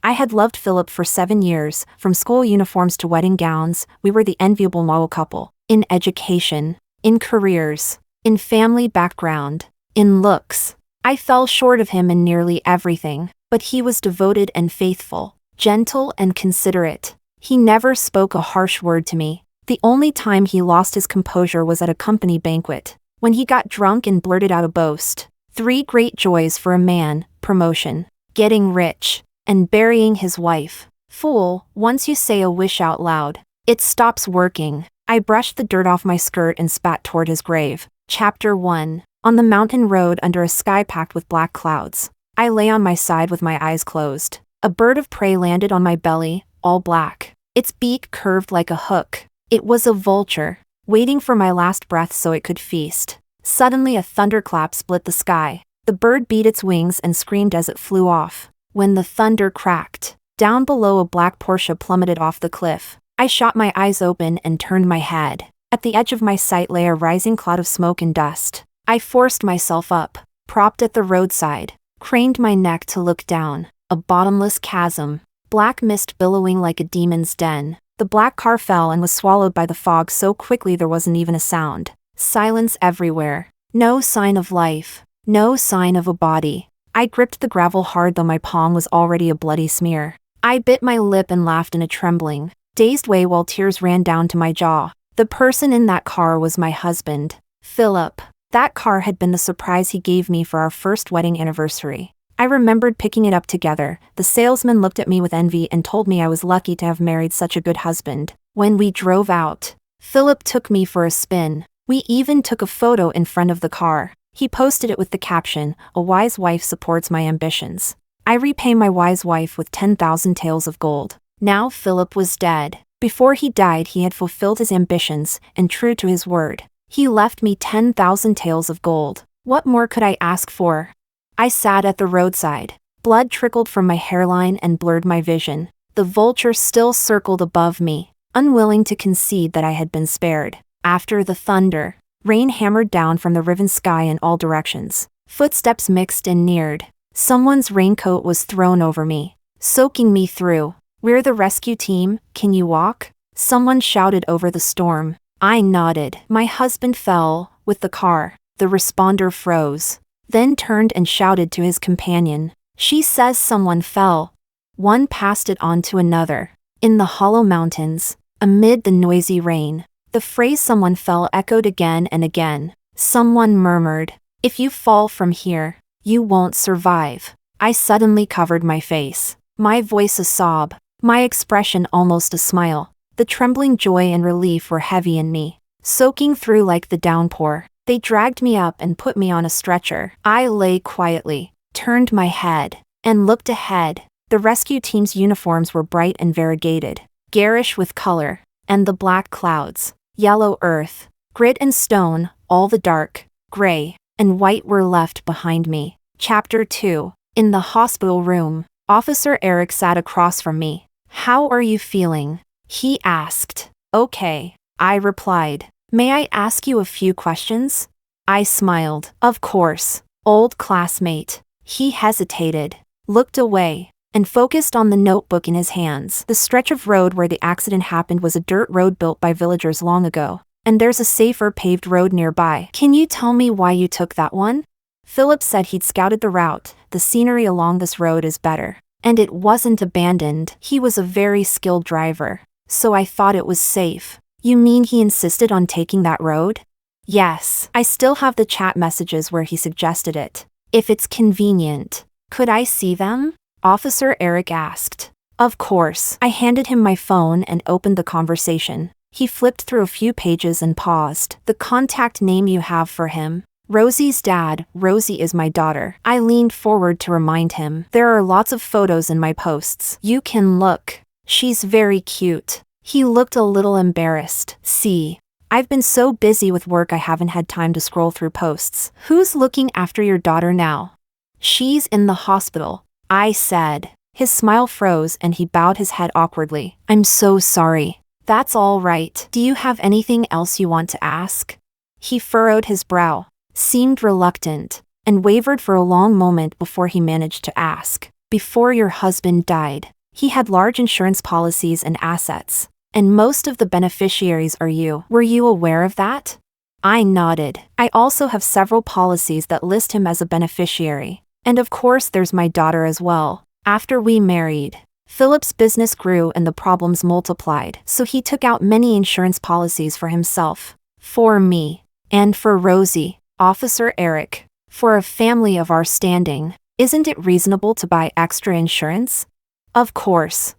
I had loved Philip for 7 years, from school uniforms to wedding gowns. We were the enviable model couple. In education, in careers, in family background, in looks. I fell short of him in nearly everything, but he was devoted and faithful, gentle and considerate. He never spoke a harsh word to me. The only time he lost his composure was at a company banquet, when he got drunk and blurted out a boast. 3 great joys for a man: promotion, getting rich, and burying his wife. Fool, once you say a wish out loud, it stops working. I brushed the dirt off my skirt and spat toward his grave. Chapter 1. On the mountain road under a sky packed with black clouds. I lay on my side with my eyes closed. A bird of prey landed on my belly, all black. Its beak curved like a hook. It was a vulture, waiting for my last breath so it could feast. Suddenly a thunderclap split the sky. The bird beat its wings and screamed as it flew off. When the thunder cracked, down below a black Porsche plummeted off the cliff. I shot my eyes open and turned my head. At the edge of my sight lay a rising cloud of smoke and dust. I forced myself up, propped at the roadside, craned my neck to look down. A bottomless chasm, black mist billowing like a demon's den. The black car fell and was swallowed by the fog so quickly there wasn't even a sound. Silence everywhere. No sign of life. No sign of a body. I gripped the gravel hard though my palm was already a bloody smear. I bit my lip and laughed in a trembling, dazed way while tears ran down to my jaw. The person in that car was my husband, Philip. That car had been the surprise he gave me for our first wedding anniversary. I remembered picking it up together. The salesman looked at me with envy and told me I was lucky to have married such a good husband. When we drove out, Philip took me for a spin. We even took a photo in front of the car. He posted it with the caption, "A wise wife supports my ambitions. I repay my wise wife with 10,000 taels of gold." Now Philip was dead. Before he died he had fulfilled his ambitions, and true to his word, he left me 10,000 taels of gold. What more could I ask for? I sat at the roadside. Blood trickled from my hairline and blurred my vision. The vulture still circled above me, unwilling to concede that I had been spared. After the thunder, rain hammered down from the riven sky in all directions. Footsteps mixed and neared. Someone's raincoat was thrown over me, soaking me through. "We're the rescue team, can you walk?" Someone shouted over the storm. I nodded. My husband fell, with the car. The responder froze, then turned and shouted to his companion. "She says someone fell." One passed it on to another. In the hollow mountains, amid the noisy rain, the phrase "someone fell" echoed again and again. Someone murmured, "If you fall from here, you won't survive." I suddenly covered my face, my voice a sob, my expression almost a smile. The trembling joy and relief were heavy in me, soaking through like the downpour. They dragged me up and put me on a stretcher. I lay quietly, turned my head, and looked ahead. The rescue team's uniforms were bright and variegated, garish with color, and the black clouds, yellow earth, grit and stone, all the dark, gray, and white were left behind me. Chapter 2. In the hospital room, Officer Eric sat across from me. "How are you feeling?" he asked. "Okay," I replied. "May I ask you a few questions?" I smiled. "Of course, old classmate." He hesitated, looked away, and focused on the notebook in his hands. "The stretch of road where the accident happened was a dirt road built by villagers long ago, and there's a safer paved road nearby. Can you tell me why you took that one?" Philip said he'd scouted the route. "The scenery along this road is better, and it wasn't abandoned." He was a very skilled driver, so I thought it was safe. "You mean he insisted on taking that road?" "Yes. I still have the chat messages where he suggested it. If it's convenient, could I see them?" Officer Eric asked. Of course. I handed him my phone and opened the conversation. He flipped through a few pages and paused. "The contact name you have for him?" "Rosie's dad." "Rosie is my daughter." I leaned forward to remind him. "There are lots of photos in my posts. You can look. She's very cute." He looked a little embarrassed. "See, I've been so busy with work I haven't had time to scroll through posts." "Who's looking after your daughter now?" "She's in the hospital," I said. His smile froze and he bowed his head awkwardly. "I'm so sorry." "That's all right. Do you have anything else you want to ask?" He furrowed his brow, seemed reluctant, and wavered for a long moment before he managed to ask. "Before your husband died, He had large insurance policies and assets. And most of the beneficiaries are you. Were you aware of that? I nodded. I also have several policies that list him as a beneficiary. And of course there's my daughter as well. After we married, Philip's business grew and the problems multiplied, so he took out many insurance policies for himself, for me, and for Rosie, Officer Eric. For a family of our standing, isn't it reasonable to buy extra insurance? Of course,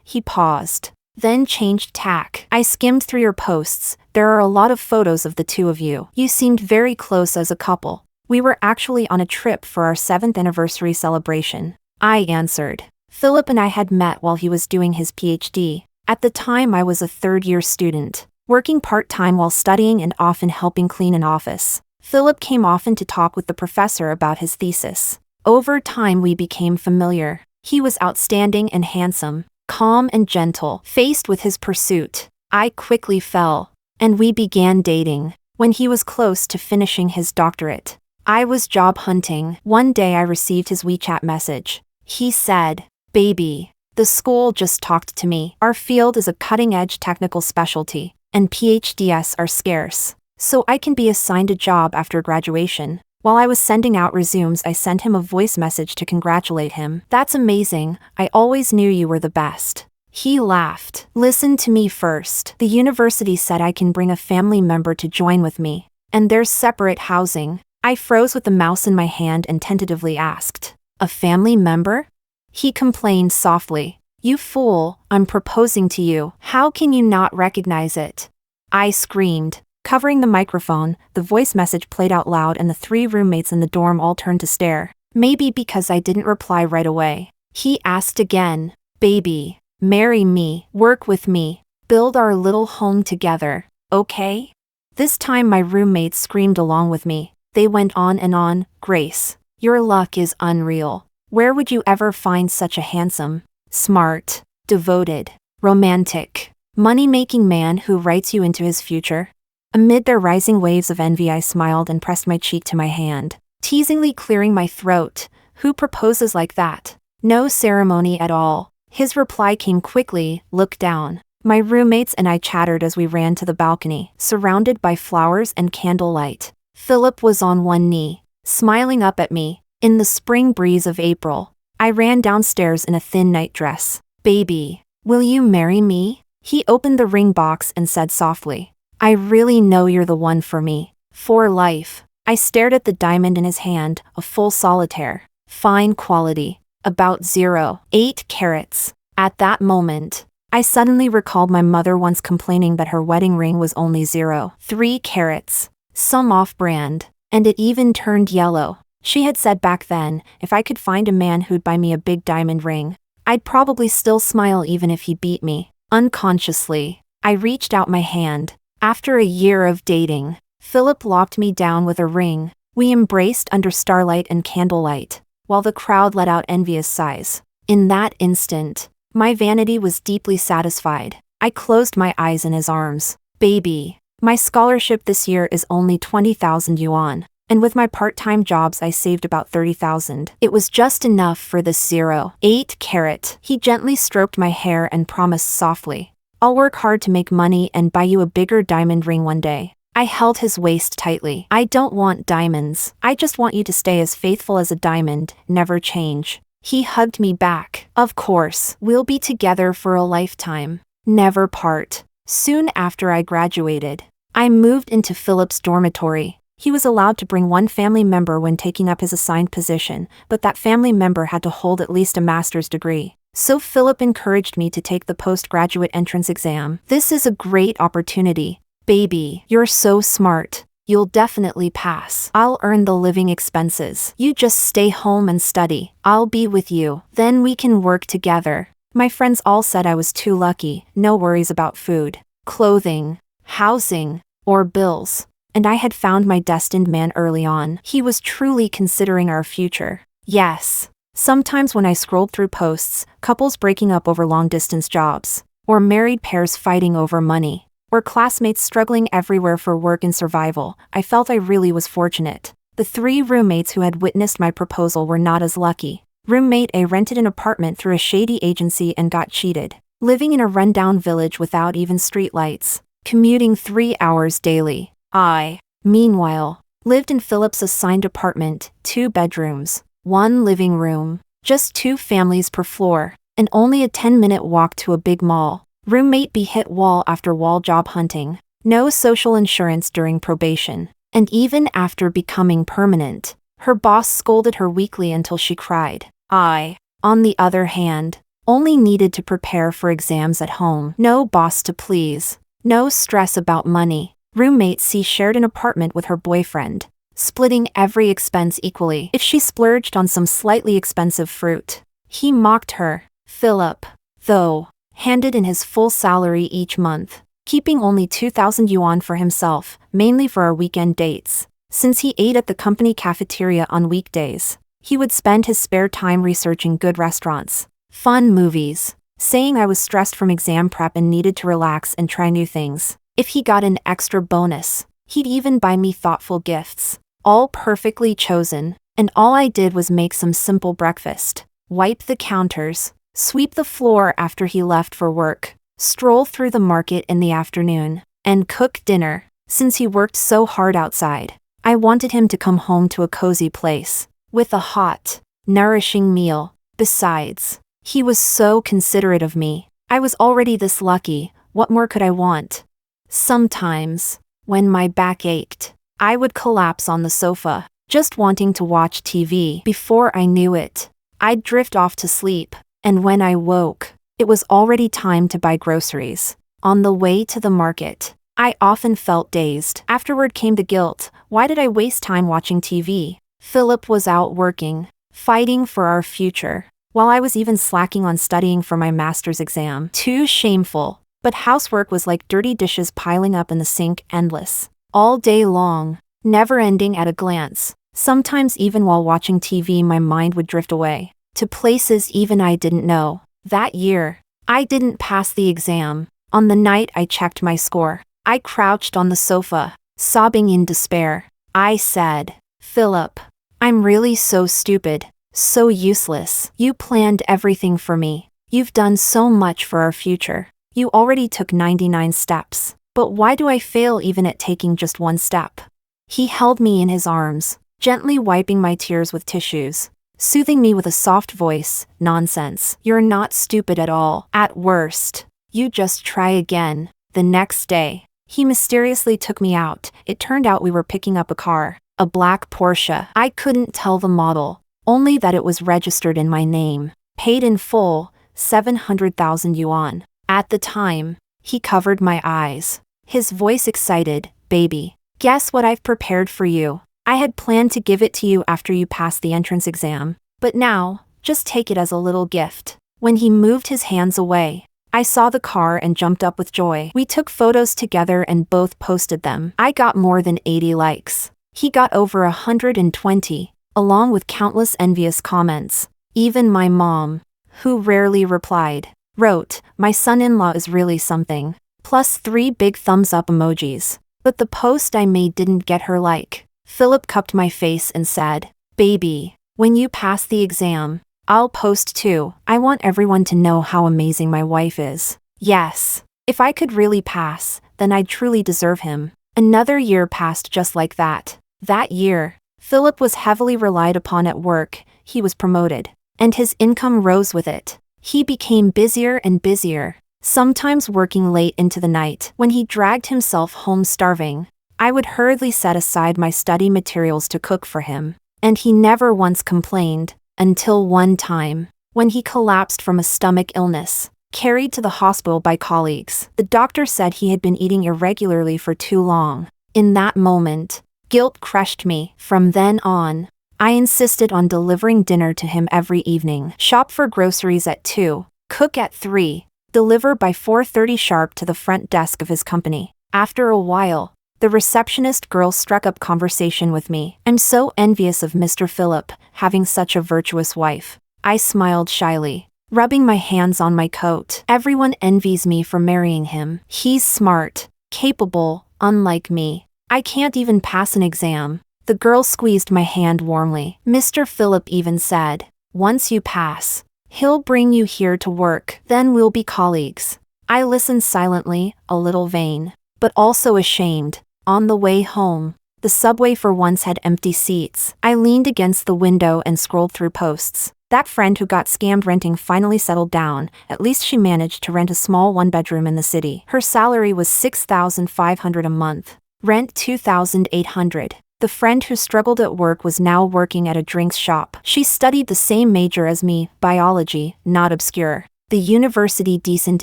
he paused, then changed tack. I skimmed through your posts. There are a lot of photos of the two of you. You seemed very close as a couple. We were actually on a trip for our 7th anniversary celebration. I answered. Philip and I had met while he was doing his PhD. At the time I was a third-year student, working part-time while studying and often helping clean an office. Philip came often to talk with the professor about his thesis. Over time we became familiar. He was outstanding and handsome, calm and gentle. Faced with his pursuit, I quickly fell, and we began dating. When he was close to finishing his doctorate, I was job hunting. One day I received his WeChat message. He said, "Baby, the school just talked to me. Our field is a cutting-edge technical specialty, and PhDs are scarce, so I can be assigned a job after graduation." While I was sending out resumes, I sent him a voice message to congratulate him. "That's amazing. I always knew you were the best." He laughed. "Listen to me first. The university said I can bring a family member to join with me, and there's separate housing." I froze with the mouse in my hand and tentatively asked, "A family member?" He complained softly, "You fool, I'm proposing to you. How can you not recognize it?" I screamed. Covering the microphone, the voice message played out loud and the 3 roommates in the dorm all turned to stare. Maybe because I didn't reply right away. He asked again, "Baby, marry me, work with me, build our little home together, okay?" This time my roommates screamed along with me. They went on and on, "Grace, your luck is unreal. Where would you ever find such a handsome, smart, devoted, romantic, money-making man who writes you into his future?" Amid their rising waves of envy I smiled and pressed my cheek to my hand, teasingly clearing my throat. "Who proposes like that? No ceremony at all." His reply came quickly, "Look down." My roommates and I chattered as we ran to the balcony, surrounded by flowers and candlelight. Philip was on one knee, smiling up at me, in the spring breeze of April. I ran downstairs in a thin nightdress. "Baby, will you marry me?" He opened the ring box and said softly, "I really know you're the one for me. For life." I stared at the diamond in his hand, a full solitaire. Fine quality. About 0.8 carats. At that moment, I suddenly recalled my mother once complaining that her wedding ring was only 0.3 carats. Some off-brand. And it even turned yellow. She had said back then, if I could find a man who'd buy me a big diamond ring, I'd probably still smile even if he beat me. Unconsciously, I reached out my hand. After a year of dating, Philip locked me down with a ring. We embraced under starlight and candlelight, while the crowd let out envious sighs. In that instant, my vanity was deeply satisfied. I closed my eyes in his arms. "Baby, my scholarship this year is only 20,000 yuan, and with my part-time jobs I saved about 30,000. It was just enough for this 0.8 carat." He gently stroked my hair and promised softly, "I'll work hard to make money and buy you a bigger diamond ring one day." I held his waist tightly. "I don't want diamonds. I just want you to stay as faithful as a diamond, never change." He hugged me back. "Of course, we'll be together for a lifetime. Never part." Soon after I graduated, I moved into Philip's dormitory. He was allowed to bring one family member when taking up his assigned position, but that family member had to hold at least a master's degree. So Philip encouraged me to take the postgraduate entrance exam. "This is a great opportunity. Baby, you're so smart. You'll definitely pass. I'll earn the living expenses. You just stay home and study. I'll be with you. Then we can work together." My friends all said I was too lucky, no worries about food, clothing, housing, or bills. And I had found my destined man early on. He was truly considering our future. Yes. Sometimes when I scrolled through posts, couples breaking up over long-distance jobs, or married pairs fighting over money, or classmates struggling everywhere for work and survival, I felt I really was fortunate. The 3 roommates who had witnessed my proposal were not as lucky. Roommate A rented an apartment through a shady agency and got cheated. Living in a rundown village without even streetlights. Commuting 3 hours daily. I, meanwhile, lived in Philip's assigned apartment, 2 bedrooms, 1 living room, just 2 families per floor, and only a 10-minute walk to a big mall. Roommate B hit wall after wall job hunting. No social insurance during probation. And even after becoming permanent, her boss scolded her weekly until she cried. I, on the other hand, only needed to prepare for exams at home. No boss to please. No stress about money. Roommate C shared an apartment with her boyfriend, splitting every expense equally. If she splurged on some slightly expensive fruit, he mocked her. Philip, though, handed in his full salary each month, keeping only 2,000 yuan for himself, mainly for our weekend dates. Since he ate at the company cafeteria on weekdays, he would spend his spare time researching good restaurants, fun movies, saying I was stressed from exam prep and needed to relax and try new things. If he got an extra bonus, he'd even buy me thoughtful gifts, all perfectly chosen, and all I did was make some simple breakfast, wipe the counters, sweep the floor after he left for work, stroll through the market in the afternoon, and cook dinner. Since he worked so hard outside, I wanted him to come home to a cozy place, with a hot, nourishing meal. Besides, he was so considerate of me. I was already this lucky, what more could I want? Sometimes, when my back ached, I would collapse on the sofa, just wanting to watch TV. Before I knew it, I'd drift off to sleep, and when I woke, it was already time to buy groceries. On the way to the market, I often felt dazed. Afterward came the guilt. Why did I waste time watching TV? Philip was out working, fighting for our future, while I was even slacking on studying for my master's exam. Too shameful. But housework was like dirty dishes piling up in the sink, endless. All day long, never ending at a glance. Sometimes even while watching TV my mind would drift away, to places even I didn't know. That year, I didn't pass the exam. On the night I checked my score, I crouched on the sofa, sobbing in despair. I said, Philip, I'm really so stupid, so useless. You planned everything for me. You've done so much for our future. You already took 99 steps. But why do I fail even at taking just 1 step? He held me in his arms, gently wiping my tears with tissues, soothing me with a soft voice. Nonsense. You're not stupid at all. At worst, you just try again. The next day, he mysteriously took me out. It turned out we were picking up a car, a black Porsche. I couldn't tell the model, only that it was registered in my name. Paid in full, 700,000 yuan. At the time, he covered my eyes. His voice excited. Baby, guess what I've prepared for you? I had planned to give it to you after you passed the entrance exam. But now, just take it as a little gift. When he moved his hands away, I saw the car and jumped up with joy. We took photos together and both posted them. I got more than 80 likes. He got over 120, along with countless envious comments. Even my mom, who rarely replied, wrote, my son-in-law is really something. Plus 3 big thumbs up emojis. But the post I made didn't get her like. Philip cupped my face and said, baby, when you pass the exam, I'll post too. I want everyone to know how amazing my wife is. Yes, if I could really pass, then I'd truly deserve him. Another year passed just like that. That year, Philip was heavily relied upon at work. He was promoted, and his income rose with it. He became busier and busier, sometimes working late into the night. When he dragged himself home starving, I would hurriedly set aside my study materials to cook for him, and he never once complained, until one time, when he collapsed from a stomach illness, carried to the hospital by colleagues. The doctor said he had been eating irregularly for too long. In that moment, guilt crushed me. From then on, I insisted on delivering dinner to him every evening. Shop for groceries at 2, cook at 3, deliver by 4:30 sharp to the front desk of his company. After a while, the receptionist girl struck up conversation with me. I'm so envious of Mr. Philip, having such a virtuous wife. I smiled shyly, rubbing my hands on my coat. Everyone envies me for marrying him. He's smart, capable, unlike me. I can't even pass an exam. The girl squeezed my hand warmly. Mr. Philip even said, Once you pass, he'll bring you here to work, then we'll be colleagues. I listened silently, a little vain, but also ashamed. On the way home, the subway for once had empty seats. I leaned against the window and scrolled through posts. That friend who got scammed renting finally settled down. At least she managed to rent a small one-bedroom in the city. Her salary was $6,500 a month. Rent $2,800. The friend who struggled at work was now working at a drinks shop. She studied the same major as me, biology, not obscure. The university decent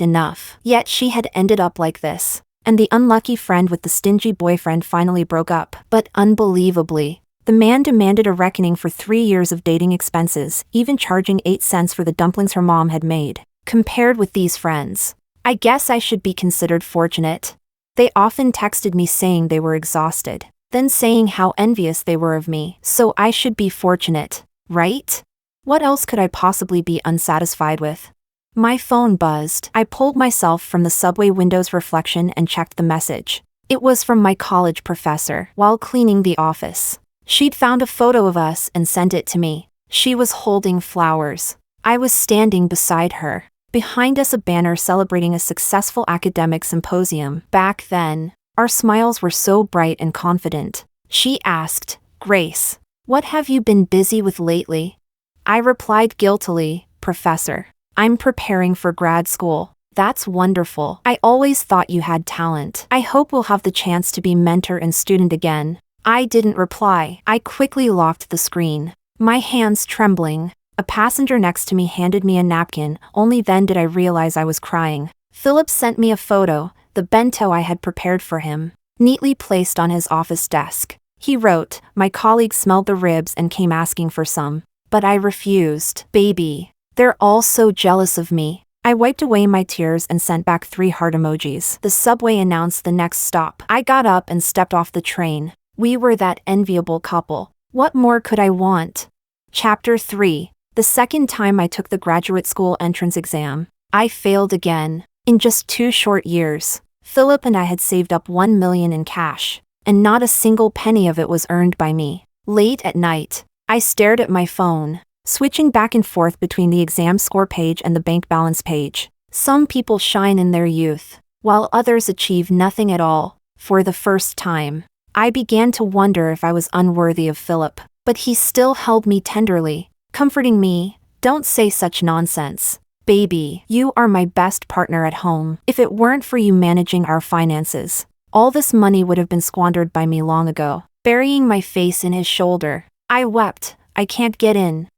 enough. Yet she had ended up like this. And the unlucky friend with the stingy boyfriend finally broke up. But unbelievably, the man demanded a reckoning for 3 years of dating expenses, even charging 8 cents for the dumplings her mom had made. Compared with these friends, I guess I should be considered fortunate. They often texted me saying they were exhausted, then saying how envious they were of me. So I should be fortunate, right? What else could I possibly be unsatisfied with? My phone buzzed. I pulled myself from the subway window's reflection and checked the message. It was from my college professor while cleaning the office. She'd found a photo of us and sent it to me. She was holding flowers. I was standing beside her. Behind us a banner celebrating a successful academic symposium. Back then, our smiles were so bright and confident. She asked, "Grace, what have you been busy with lately?" I replied guiltily, "Professor, I'm preparing for grad school." "That's wonderful. I always thought you had talent. I hope we'll have the chance to be mentor and student again." I didn't reply. I quickly locked the screen. My hands trembling. A passenger next to me handed me a napkin. Only then did I realize I was crying. Philip sent me a photo, the bento I had prepared for him, neatly placed on his office desk. He wrote, "My colleague smelled the ribs and came asking for some. But I refused. Baby. They're all so jealous of me." I wiped away my tears and sent back 3 heart emojis. The subway announced the next stop. I got up and stepped off the train. We were that enviable couple. What more could I want? Chapter 3. The second time I took the graduate school entrance exam, I failed again. In just 2 short years, Philip and I had saved up $1 million in cash, and not a single penny of it was earned by me. Late at night, I stared at my phone, switching back and forth between the exam score page and the bank balance page. Some people shine in their youth, while others achieve nothing at all. For the first time, I began to wonder if I was unworthy of Philip, but he still held me tenderly, comforting me. "Don't say such nonsense. Baby, you are my best partner at home. If it weren't for you managing our finances, all this money would have been squandered by me long ago." Burying my face in his shoulder, I wept. "I can't get in.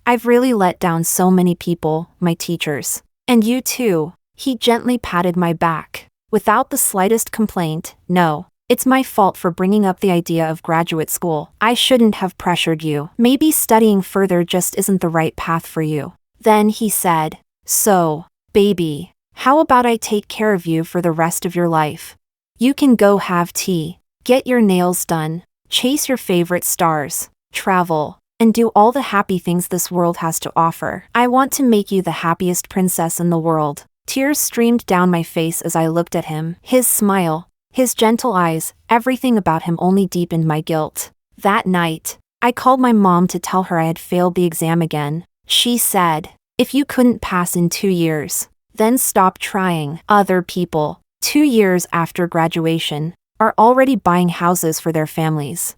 I've really let down so many people, my teachers. And you too." He gently patted my back, without the slightest complaint. "No, it's my fault for bringing up the idea of graduate school. I shouldn't have pressured you. Maybe studying further just isn't the right path for you." Then he said, "So, baby, how about I take care of you for the rest of your life? You can go have tea, get your nails done, chase your favorite stars, travel, and do all the happy things this world has to offer. I want to make you the happiest princess in the world." Tears streamed down my face as I looked at him. His smile, his gentle eyes, everything about him only deepened my guilt. That night, I called my mom to tell her I had failed the exam again. She said, "If you couldn't pass in 2 years, then stop trying." Other people, 2 years after graduation, are already buying houses for their families.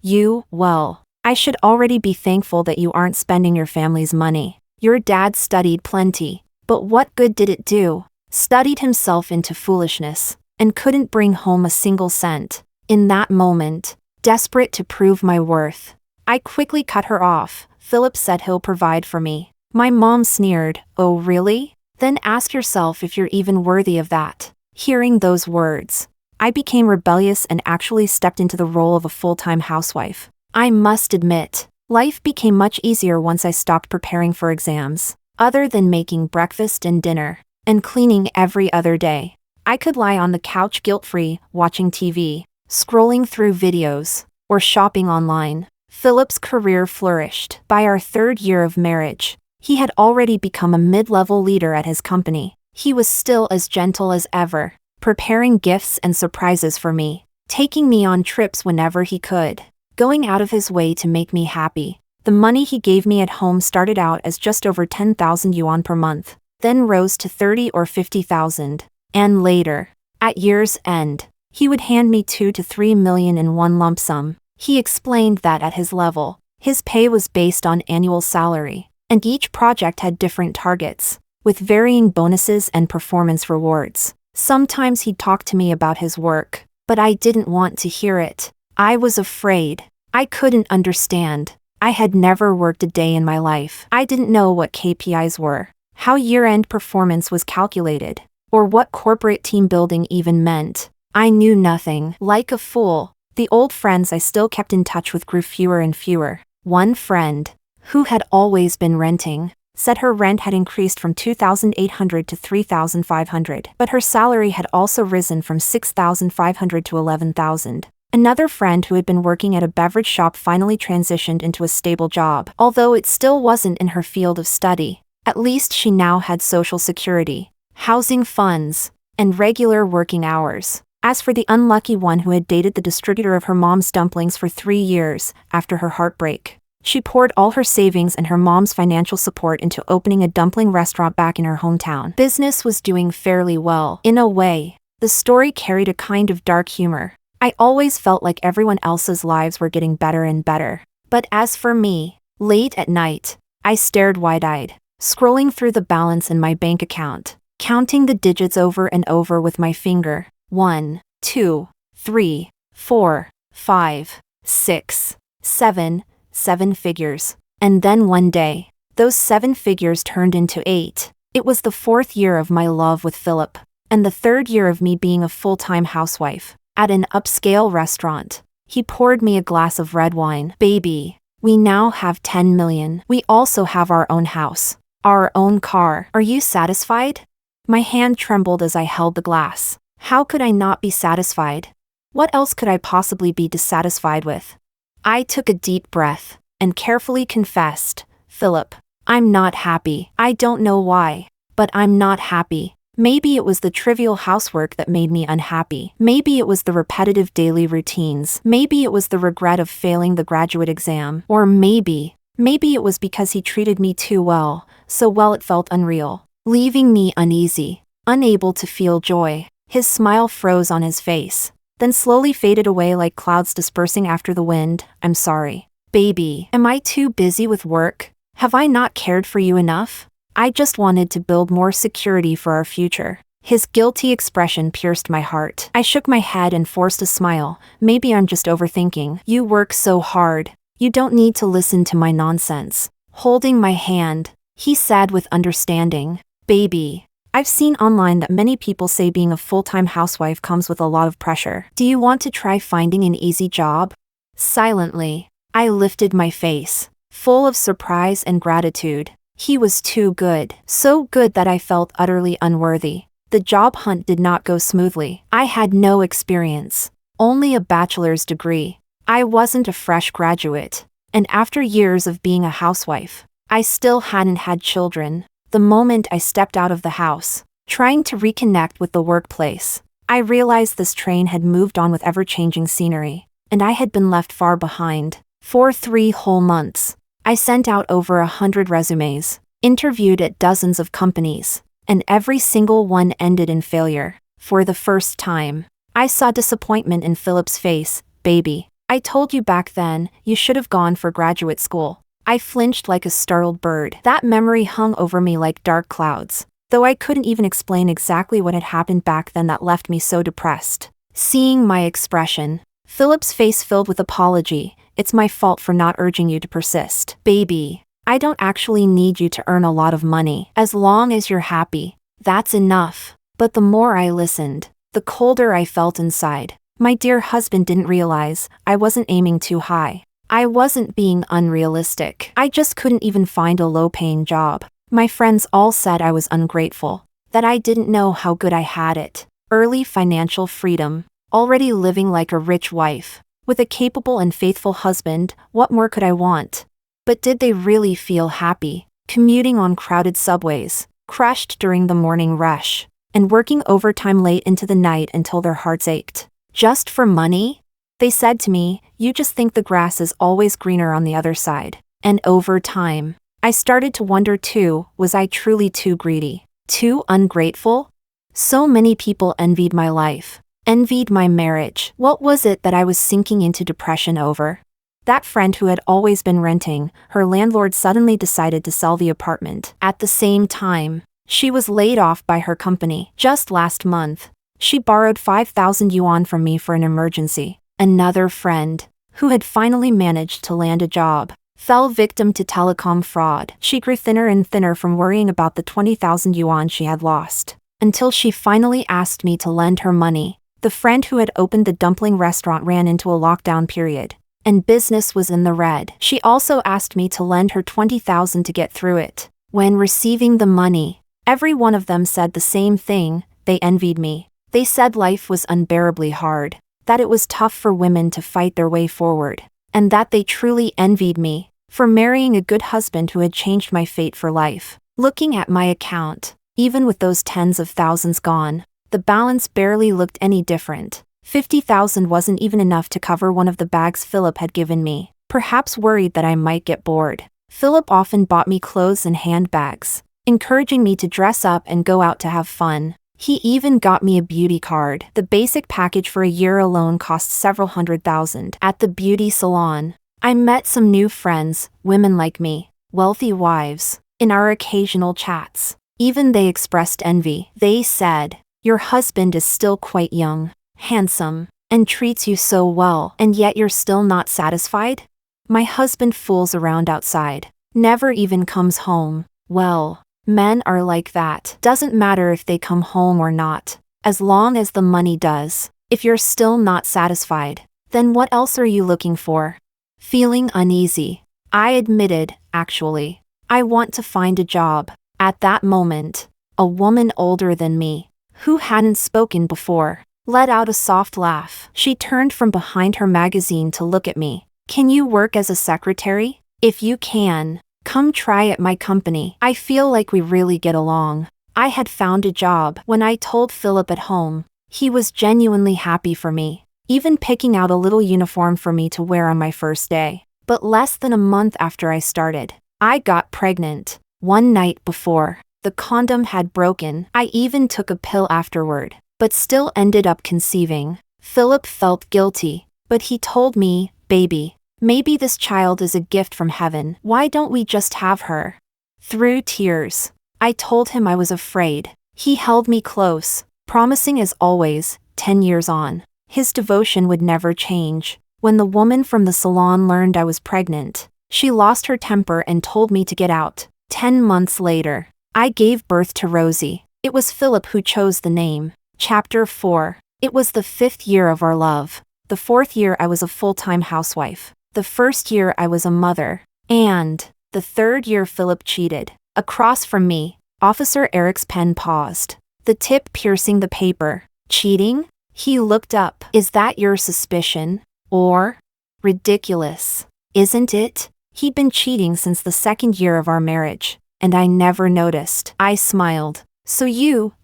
Well, I should already be thankful that you aren't spending your family's money. Your dad studied plenty, but what good did it do? Studied himself into foolishness, and couldn't bring home a single cent. In that moment, desperate to prove my worth, I quickly cut her off. "Philip said he'll provide for me." My mom sneered. "Oh really? Then ask yourself if you're even worthy of that." Hearing those words, I became rebellious and actually stepped into the role of a full-time housewife. I must admit, life became much easier once I stopped preparing for exams. Other than making breakfast and dinner, and cleaning every other day, I could lie on the couch guilt-free, watching TV, scrolling through videos, or shopping online. Philip's career flourished. By our 3rd year of marriage, he had already become a mid-level leader at his company. He was still as gentle as ever, preparing gifts and surprises for me, taking me on trips whenever he could, going out of his way to make me happy. The money he gave me at home started out as just over 10,000 yuan per month, then rose to 30 or 50,000. And later, at year's end, he would hand me 2 to 3 million in one lump sum. He explained that at his level, his pay was based on annual salary, and each project had different targets, with varying bonuses and performance rewards. Sometimes he'd talk to me about his work, but I didn't want to hear it. I was afraid. I couldn't understand. I had never worked a day in my life. I didn't know what KPIs were, how year-end performance was calculated, or what corporate team building even meant. I knew nothing. Like a fool, the old friends I still kept in touch with grew fewer and fewer. One friend, who had always been renting, said her rent had increased from 2,800 to 3,500, but her salary had also risen from 6,500 to 11,000. Another friend who had been working at a beverage shop finally transitioned into a stable job, although it still wasn't in her field of study. At least she now had social security, housing funds, and regular working hours. As for the unlucky one who had dated the distributor of her mom's dumplings for 3 years after her heartbreak, she poured all her savings and her mom's financial support into opening a dumpling restaurant back in her hometown. Business was doing fairly well. In a way, the story carried a kind of dark humor. I always felt like everyone else's lives were getting better and better. But as for me, late at night, I stared wide-eyed, scrolling through the balance in my bank account, counting the digits over and over with my finger. 1, 2, 3, 4, 5, 6, 7, 7 figures. And then one day, those 7 figures turned into 8. It was the 4th year of my love with Philip, and the 3rd year of me being a full-time housewife. At an upscale restaurant, he poured me a glass of red wine. Baby, we now have 10 million. We also have our own house, our own car. Are you satisfied? My hand trembled as I held the glass. How could I not be satisfied? What else could I possibly be dissatisfied with? I took a deep breath and carefully confessed, Philip, I'm not happy. I don't know why, but I'm not happy. Maybe it was the trivial housework that made me unhappy. Maybe it was the repetitive daily routines. Maybe it was the regret of failing the graduate exam. Or maybe it was because he treated me too well, so well it felt unreal, leaving me uneasy, unable to feel joy. His smile froze on his face, then slowly faded away like clouds dispersing after the wind. I'm sorry. Baby, am I too busy with work? Have I not cared for you enough? I just wanted to build more security for our future. His guilty expression pierced my heart. I shook my head and forced a smile. Maybe I'm just overthinking. You work so hard. You don't need to listen to my nonsense. Holding my hand, he said with understanding. Baby, I've seen online that many people say being a full-time housewife comes with a lot of pressure. Do you want to try finding an easy job? Silently, I lifted my face, full of surprise and gratitude. He was too good, so good that I felt utterly unworthy. The job hunt did not go smoothly. I had no experience, only a bachelor's degree. I wasn't a fresh graduate, and after years of being a housewife, I still hadn't had children. The moment I stepped out of the house, trying to reconnect with the workplace, I realized this train had moved on with ever-changing scenery, and I had been left far behind. For 3 whole months, I sent out over 100 resumes, interviewed at dozens of companies, and every single one ended in failure. For the first time, I saw disappointment in Philip's face. Baby, I told you back then, you should have gone for graduate school. I flinched like a startled bird. That memory hung over me like dark clouds, though I couldn't even explain exactly what had happened back then that left me so depressed. Seeing my expression, Philip's face filled with apology. It's my fault for not urging you to persist. Baby, I don't actually need you to earn a lot of money. As long as you're happy, that's enough. But the more I listened, the colder I felt inside. My dear husband didn't realize I wasn't aiming too high. I wasn't being unrealistic. I just couldn't even find a low-paying job. My friends all said I was ungrateful, that I didn't know how good I had it. Early financial freedom, already living like a rich wife. With a capable and faithful husband, what more could I want? But did they really feel happy, commuting on crowded subways, crushed during the morning rush, and working overtime late into the night until their hearts ached? Just for money? They said to me, you just think the grass is always greener on the other side. And over time, I started to wonder too, was I truly too greedy? Too ungrateful? So many people envied my life, envied my marriage. What was it that I was sinking into depression over? That friend who had always been renting, her landlord suddenly decided to sell the apartment. At the same time, she was laid off by her company. Just last month, she borrowed 5,000 yuan from me for an emergency. Another friend, who had finally managed to land a job, fell victim to telecom fraud. She grew thinner and thinner from worrying about the 20,000 yuan she had lost, until she finally asked me to lend her money. The friend who had opened the dumpling restaurant ran into a lockdown period, and business was in the red. She also asked me to lend her 20,000 to get through it. When receiving the money, every one of them said the same thing: they envied me. They said life was unbearably hard, that it was tough for women to fight their way forward, and that they truly envied me for marrying a good husband who had changed my fate for life. Looking at my account, even with those tens of thousands gone, the balance barely looked any different. 50,000 wasn't even enough to cover one of the bags Philip had given me. Perhaps worried that I might get bored, Philip often bought me clothes and handbags, encouraging me to dress up and go out to have fun. He even got me a beauty card. The basic package for a year alone cost several $100,000. At the beauty salon, I met some new friends, women like me, wealthy wives. In our occasional chats, even they expressed envy. They said, "Your husband is still quite young, handsome, and treats you so well, and yet you're still not satisfied? My husband fools around outside, never even comes home." Well, men are like that. Doesn't matter if they come home or not, as long as the money does. If you're still not satisfied, then what else are you looking for? Feeling uneasy, I admitted, actually, I want to find a job. At that moment, a woman older than me, who hadn't spoken before, let out a soft laugh. She turned from behind her magazine to look at me. "Can you work as a secretary? If you can, come try at my company. I feel like we really get along." I had found a job. When I told Philip at home, he was genuinely happy for me, even picking out a little uniform for me to wear on my first day. But less than a month after I started, I got pregnant. One night before, the condom had broken. I even took a pill afterward, but still ended up conceiving. Philip felt guilty, but he told me, "Baby, maybe this child is a gift from heaven. Why don't we just have her?" Through tears, I told him I was afraid. He held me close, promising as always, 10 years on, his devotion would never change. When the woman from the salon learned I was pregnant, she lost her temper and told me to get out. 10 months later, I gave birth to Rosie. It was Philip who chose the name. Chapter 4. It was the 5th year of our love. The 4th year I was a full-time housewife. The 1st year I was a mother. And the 3rd year Philip cheated. Across from me, Officer Eric's pen paused, the tip piercing the paper. "Cheating?" He looked up. "Is that your suspicion? Or? Ridiculous, isn't it? He'd been cheating since the 2nd year of our marriage, and I never noticed." I smiled. "So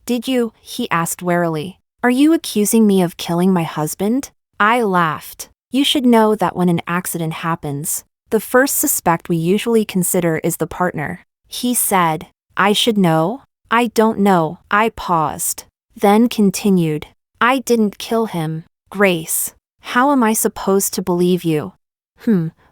did you?" he asked warily. "Are you accusing me of killing my husband?" I laughed. "You should know that when an accident happens, the first suspect we usually consider is the partner." He said, "I should know?" "I don't know." I paused, then continued, "I didn't kill him, Grace. How am I supposed to believe you?"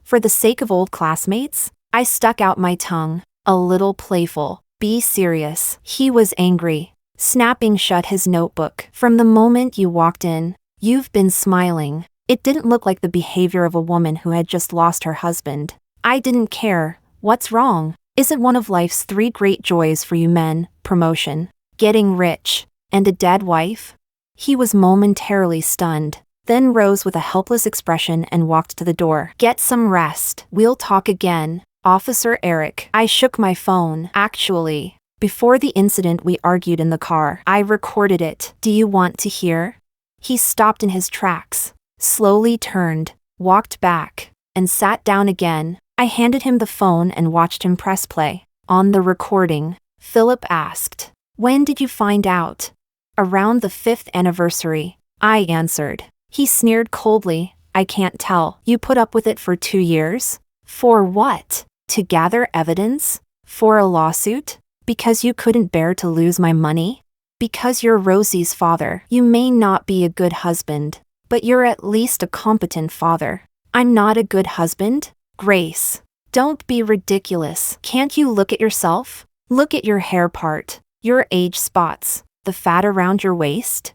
For the sake of old classmates? I stuck out my tongue, a little playful. "Be serious." He was angry, snapping shut his notebook. "From the moment you walked in, you've been smiling." It didn't look like the behavior of a woman who had just lost her husband. I didn't care. "What's wrong? Isn't one of life's 3 great joys for you men promotion, getting rich, and a dead wife?" He was momentarily stunned, then rose with a helpless expression and walked to the door. "Get some rest. We'll talk again, Officer Eric." I shook my phone. "Actually, before the incident we argued in the car. I recorded it. Do you want to hear?" He stopped in his tracks, slowly turned, walked back, and sat down again. I handed him the phone and watched him press play. On the recording, Philip asked, "When did you find out?" "Around the 5th anniversary," I answered. He sneered coldly. "I can't tell. You put up with it for 2 years? For what?" To gather evidence? For a lawsuit? Because you couldn't bear to lose my money? Because you're Rosie's father. You may not be a good husband, but you're at least a competent father. I'm not a good husband? Grace. Don't be ridiculous. Can't you look at yourself? Look at your hair part, your age spots, the fat around your waist.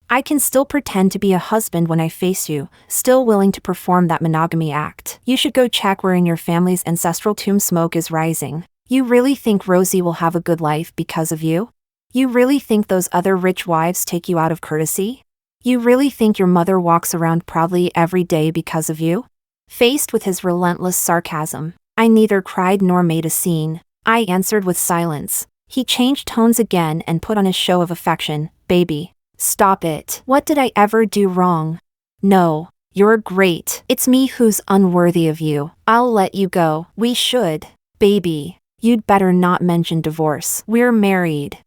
I can still pretend to be a husband when I face you, still willing to perform that monogamy act. You should go check where in your family's ancestral tomb smoke is rising. You really think Rosie will have a good life because of you? You really think those other rich wives take you out of courtesy? You really think your mother walks around proudly every day because of you? Faced with his relentless sarcasm, I neither cried nor made a scene. I answered with silence. He changed tones again and put on a show of affection. Baby, stop it. What did I ever do wrong? No, you're great. It's me who's unworthy of you. I'll let you go. We should. Baby, you'd better not mention divorce. We're married.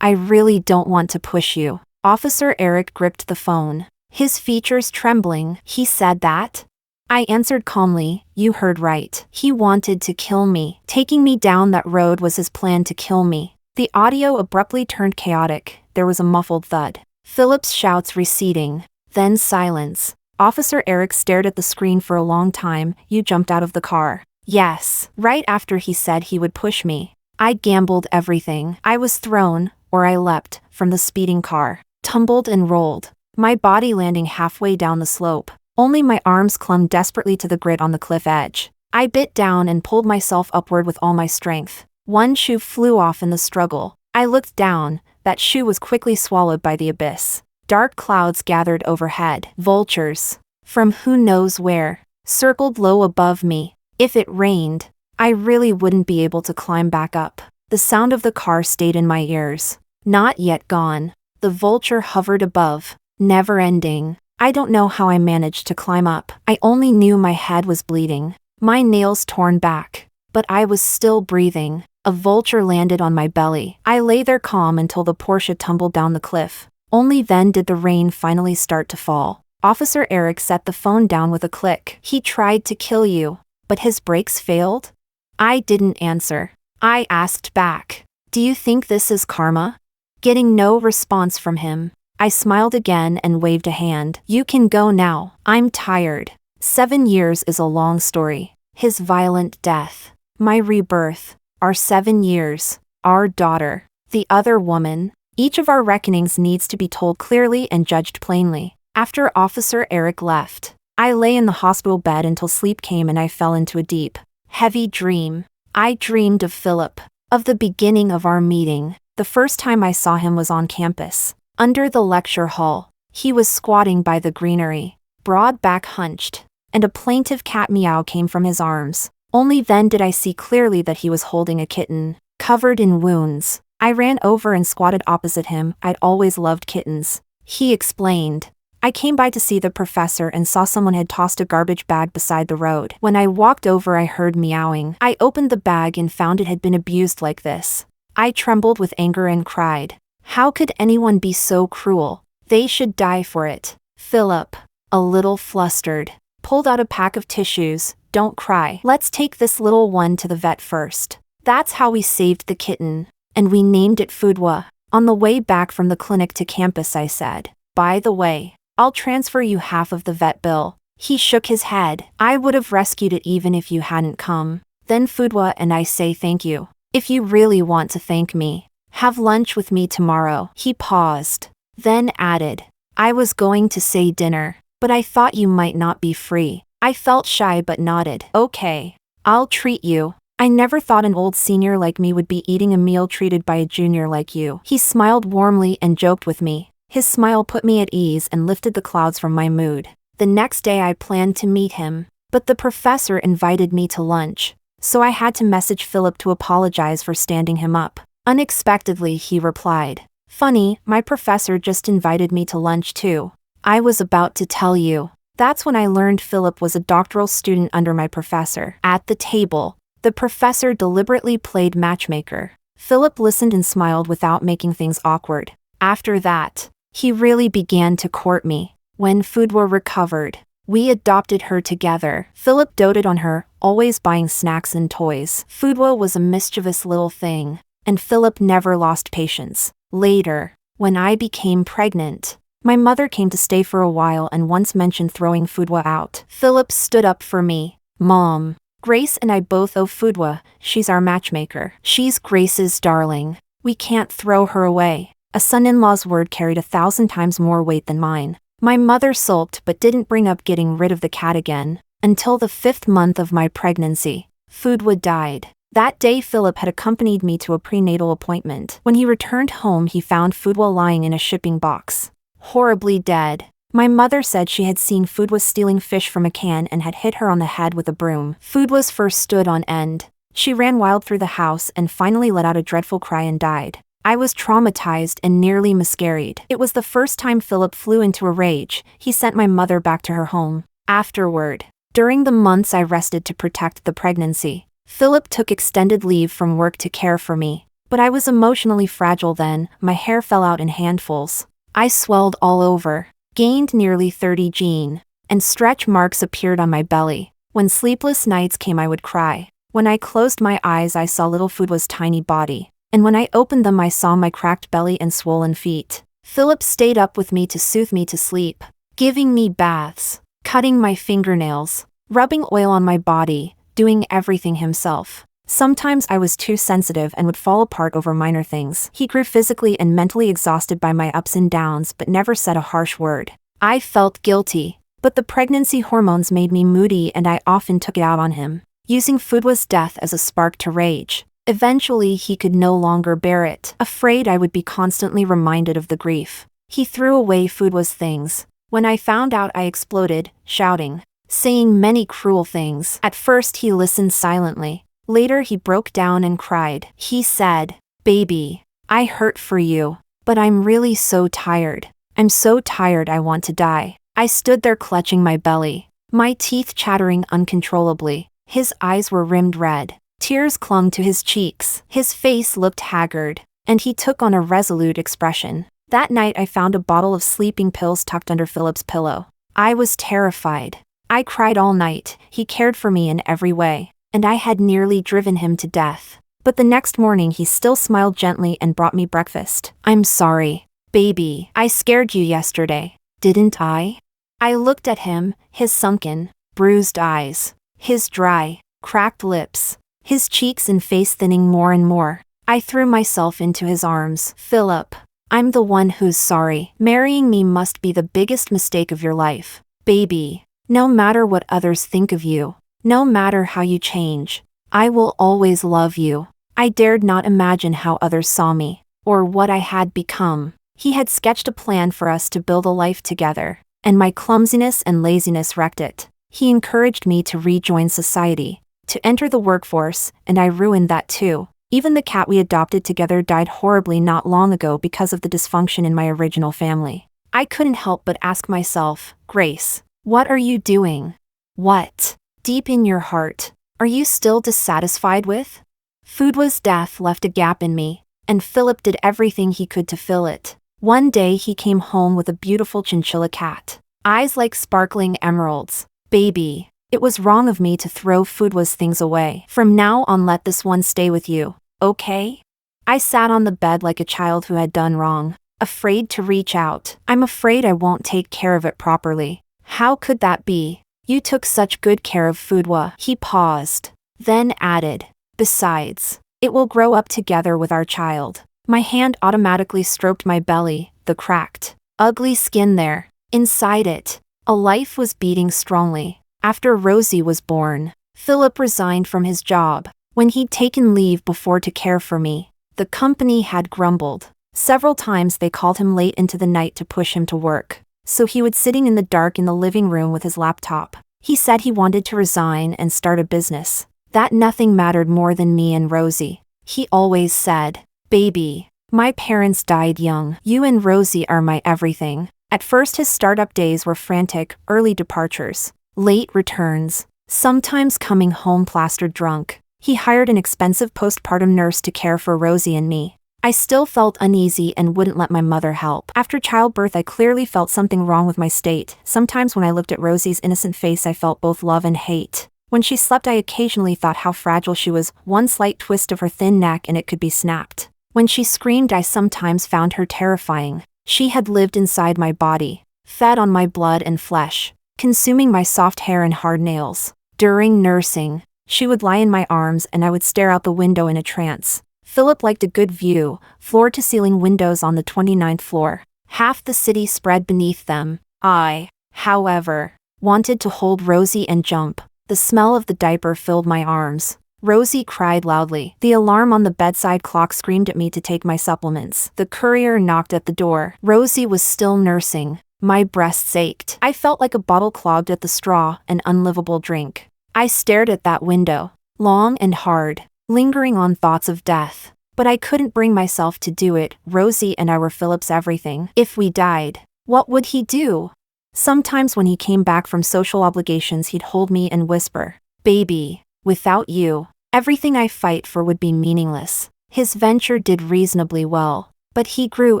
I really don't want to push you. Officer Eric gripped the phone. His features trembling. He said that? I answered calmly, you heard right. He wanted to kill me. Taking me down that road was his plan to kill me. The audio abruptly turned chaotic. There was a muffled thud. Philip's shouts receding. Then silence. Officer Eric stared at the screen for a long time. You jumped out of the car. Yes. Right after he said he would push me. I gambled everything. I was thrown, or I leapt, from the speeding car. Tumbled and rolled. My body landing halfway down the slope. Only my arms clung desperately to the grit on the cliff edge. I bit down and pulled myself upward with all my strength. One shoe flew off in the struggle. I looked down. That shoe was quickly swallowed by the abyss. Dark clouds gathered overhead. Vultures, from who knows where, circled low above me. If it rained, I really wouldn't be able to climb back up. The sound of the car stayed in my ears. Not yet gone. The vulture hovered above, never ending. I don't know how I managed to climb up. I only knew my head was bleeding, my nails torn back. But I was still breathing. A vulture landed on my belly. I lay there calm until the Porsche tumbled down the cliff. Only then did the rain finally start to fall. Officer Eric set the phone down with a click. He tried to kill you, but his brakes failed? I didn't answer. I asked back. Do you think this is karma? Getting no response from him, I smiled again and waved a hand. You can go now. I'm tired. 7 years is a long story. His violent death. My rebirth. Our 7 years. Our daughter. The other woman. Each of our reckonings needs to be told clearly and judged plainly. After Officer Eric left, I lay in the hospital bed until sleep came and I fell into a deep, heavy dream. I dreamed of Philip. Of the beginning of our meeting. The first time I saw him was on campus. Under the lecture hall, he was squatting by the greenery, broad back hunched, and a plaintive cat meow came from his arms. Only then did I see clearly that he was holding a kitten, covered in wounds. I ran over and squatted opposite him. I'd always loved kittens. He explained. I came by to see the professor and saw someone had tossed a garbage bag beside the road. When I walked over, I heard meowing. I opened the bag and found it had been abused like this. I trembled with anger and cried. How could anyone be so cruel? They should die for it. Philip, a little flustered, pulled out a pack of tissues. Don't cry. Let's take this little one to the vet first. That's how we saved the kitten. And we named it Foodwa. On the way back from the clinic to campus, I said, by the way, I'll transfer you half of the vet bill. He shook his head. I would have rescued it even if you hadn't come. Then Foodwa and I say thank you. If you really want to thank me, have lunch with me tomorrow. He paused, then added, I was going to say dinner, but I thought you might not be free. I felt shy but nodded. Okay, I'll treat you. I never thought an old senior like me would be eating a meal treated by a junior like you. He smiled warmly and joked with me. His smile put me at ease and lifted the clouds from my mood. The next day I planned to meet him, but the professor invited me to lunch, so I had to message Philip to apologize for standing him up. Unexpectedly, he replied, funny, my professor just invited me to lunch too. I was about to tell you. That's when I learned Philip was a doctoral student under my professor. At the table, the professor deliberately played matchmaker. Philip listened and smiled without making things awkward. After that, he really began to court me. When Foodwa recovered, We adopted her together. Philip doted on her, always buying snacks and toys. Foodwa was a mischievous little thing, and Philip never lost patience. Later, when I became pregnant, my mother came to stay for a while and once mentioned throwing Foodwa out. Philip stood up for me. Mom, Grace and I both owe Foodwa. She's our matchmaker. She's Grace's darling. We can't throw her away. A son-in-law's word carried 1,000 times more weight than mine. My mother sulked but didn't bring up getting rid of the cat again. Until the 5th month of my pregnancy, Foodwa died. That day Philip had accompanied me to a prenatal appointment. When he returned home he found Foodwa lying in a shipping box, horribly dead. My mother said she had seen Foodwa stealing fish from a can and had hit her on the head with a broom. Foodwa's fur stood on end. She ran wild through the house and finally let out a dreadful cry and died. I was traumatized and nearly miscarried. It was the first time Philip flew into a rage. He sent my mother back to her home. Afterward, during the months I rested to protect the pregnancy, Philip took extended leave from work to care for me. But I was emotionally fragile then. My hair fell out in handfuls. I swelled all over, gained nearly 30 gene, and stretch marks appeared on my belly. When sleepless nights came I would cry. When I closed my eyes I saw little Foodwa's tiny body, and when I opened them I saw my cracked belly and swollen feet. Philip stayed up with me to soothe me to sleep, giving me baths, cutting my fingernails, rubbing oil on my body, doing everything himself. Sometimes I was too sensitive and would fall apart over minor things. He grew physically and mentally exhausted by my ups and downs but never said a harsh word. I felt guilty, but the pregnancy hormones made me moody and I often took it out on him, using Foodwa's death as a spark to rage. Eventually he could no longer bear it. Afraid I would be constantly reminded of the grief, he threw away Foodwa's things. When I found out I exploded, shouting, saying many cruel things. At first he listened silently. Later he broke down and cried. He said, "Baby, I hurt for you, but I'm really so tired. I'm so tired I want to die." I stood there clutching my belly, my teeth chattering uncontrollably. His eyes were rimmed red. Tears clung to his cheeks. His face looked haggard, and he took on a resolute expression. That night I found a bottle of sleeping pills tucked under Philip's pillow. I was terrified. I cried all night. He cared for me in every way, and I had nearly driven him to death. But the next morning he still smiled gently and brought me breakfast. "I'm sorry, baby. I scared you yesterday, didn't I?" I looked at him, his sunken, bruised eyes, his dry, cracked lips, his cheeks and face thinning more and more. I threw myself into his arms. "Philip, I'm the one who's sorry. Marrying me must be the biggest mistake of your life. Baby, no matter what others think of you, no matter how you change, I will always love you." I dared not imagine how others saw me, or what I had become. He had sketched a plan for us to build a life together, and my clumsiness and laziness wrecked it. He encouraged me to rejoin society, to enter the workforce, and I ruined that too. Even the cat we adopted together died horribly not long ago because of the dysfunction in my original family. I couldn't help but ask myself, "Grace, what are you doing? What, deep in your heart, are you still dissatisfied with?" Foodwa's death left a gap in me, and Philip did everything he could to fill it. One day he came home with a beautiful chinchilla cat, eyes like sparkling emeralds. "Baby, it was wrong of me to throw Foodwa's things away. From now on let this one stay with you, okay?" I sat on the bed like a child who had done wrong, afraid to reach out. "I'm afraid I won't take care of it properly." "How could that be? You took such good care of Foodwa." He paused, then added, "Besides, it will grow up together with our child." My hand automatically stroked my belly, the cracked, ugly skin there. Inside it, a life was beating strongly. After Rosie was born, Philip resigned from his job. When he'd taken leave before to care for me, the company had grumbled. Several times they called him late into the night to push him to work, so he would sitting in the dark in the living room with his laptop. He said he wanted to resign and start a business, that nothing mattered more than me and Rosie. He always said, "Baby, my parents died young. You and Rosie are my everything." At first his startup days were frantic, early departures, late returns, sometimes coming home plastered drunk. He hired an expensive postpartum nurse to care for Rosie and me. I still felt uneasy and wouldn't let my mother help. After childbirth, I clearly felt something wrong with my state. Sometimes when I looked at Rosie's innocent face, I felt both love and hate. When she slept, I occasionally thought how fragile she was. One slight twist of her thin neck and it could be snapped. When she screamed, I sometimes found her terrifying. She had lived inside my body, fed on my blood and flesh, consuming my soft hair and hard nails. During nursing, she would lie in my arms and I would stare out the window in a trance. Philip liked a good view, floor-to-ceiling windows on the 29th floor. Half the city spread beneath them. I, however, wanted to hold Rosie and jump. The smell of the diaper filled my arms. Rosie cried loudly. The alarm on the bedside clock screamed at me to take my supplements. The courier knocked at the door. Rosie was still nursing. My breasts ached. I felt like a bottle clogged at the straw, an unlivable drink. I stared at that window, long and hard, lingering on thoughts of death. But I couldn't bring myself to do it. Rosie and I were Philip's everything. If we died, what would he do? Sometimes when he came back from social obligations, he'd hold me and whisper, "Baby, without you, everything I fight for would be meaningless." His venture did reasonably well, but he grew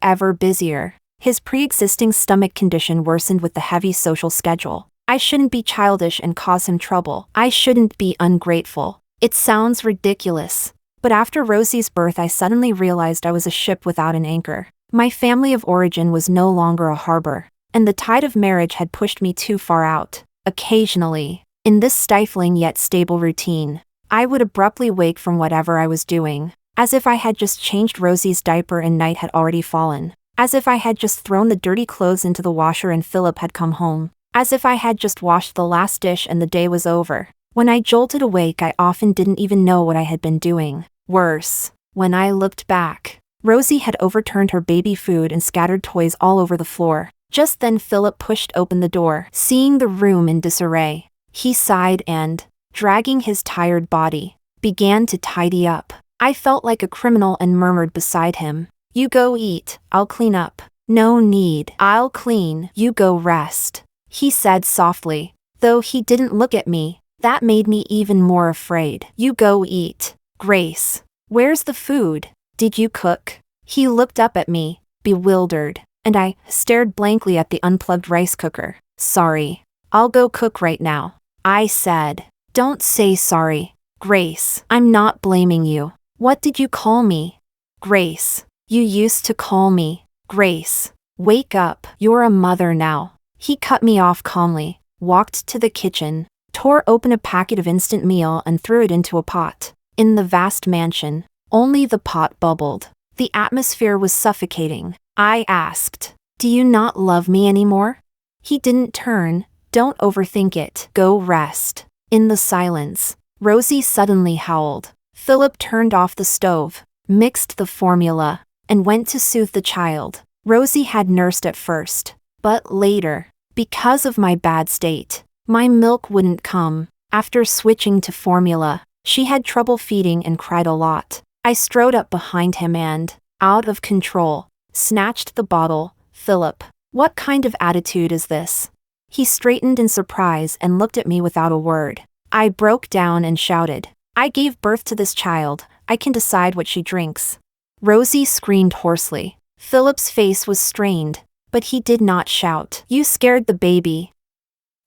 ever busier. His pre-existing stomach condition worsened with the heavy social schedule. I shouldn't be childish and cause him trouble. I shouldn't be ungrateful. It sounds ridiculous, but after Rosie's birth I suddenly realized I was a ship without an anchor. My family of origin was no longer a harbor, and the tide of marriage had pushed me too far out. Occasionally, in this stifling yet stable routine, I would abruptly wake from whatever I was doing, as if I had just changed Rosie's diaper and night had already fallen, as if I had just thrown the dirty clothes into the washer and Philip had come home, as if I had just washed the last dish and the day was over. When I jolted awake, I often didn't even know what I had been doing. Worse, when I looked back, Rosie had overturned her baby food and scattered toys all over the floor. Just then Philip pushed open the door. Seeing the room in disarray, he sighed and, dragging his tired body, began to tidy up. I felt like a criminal and murmured beside him, "You go eat, I'll clean up." "No need, I'll clean, you go rest," he said softly, though he didn't look at me. That made me even more afraid. "You go eat. Grace, where's the food? Did you cook?" He looked up at me, bewildered, and I stared blankly at the unplugged rice cooker. "Sorry, I'll go cook right now," I said. "Don't say sorry, Grace. I'm not blaming you. What did you call me?" "Grace. You used to call me Grace. Wake up. You're a mother now." He cut me off calmly, walked to the kitchen, tore open a packet of instant meal and threw it into a pot. In the vast mansion, only the pot bubbled. The atmosphere was suffocating. I asked, "Do you not love me anymore?" He didn't turn. "Don't overthink it. Go rest." In the silence, Rosie suddenly howled. Philip turned off the stove, mixed the formula, and went to soothe the child. Rosie had nursed at first, but later, because of my bad state, my milk wouldn't come. After switching to formula, she had trouble feeding and cried a lot. I strode up behind him and, out of control, snatched the bottle. "Philip, what kind of attitude is this?" He straightened in surprise and looked at me without a word. I broke down and shouted, "I gave birth to this child. I can decide what she drinks." Rosie screamed hoarsely. Philip's face was strained, but he did not shout. "You scared the baby.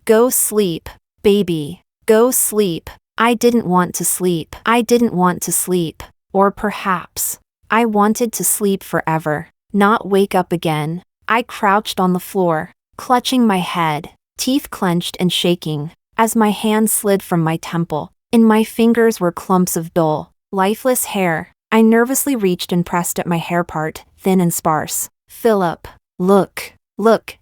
Go sleep, baby. Go sleep." I didn't want to sleep. I didn't want to sleep. Or perhaps, I wanted to sleep forever, not wake up again. I crouched on the floor, clutching my head, teeth clenched and shaking, as my hand slid from my temple. In my fingers were clumps of dull, lifeless hair. I nervously reached and pressed at my hair part, thin and sparse. "Philip, look,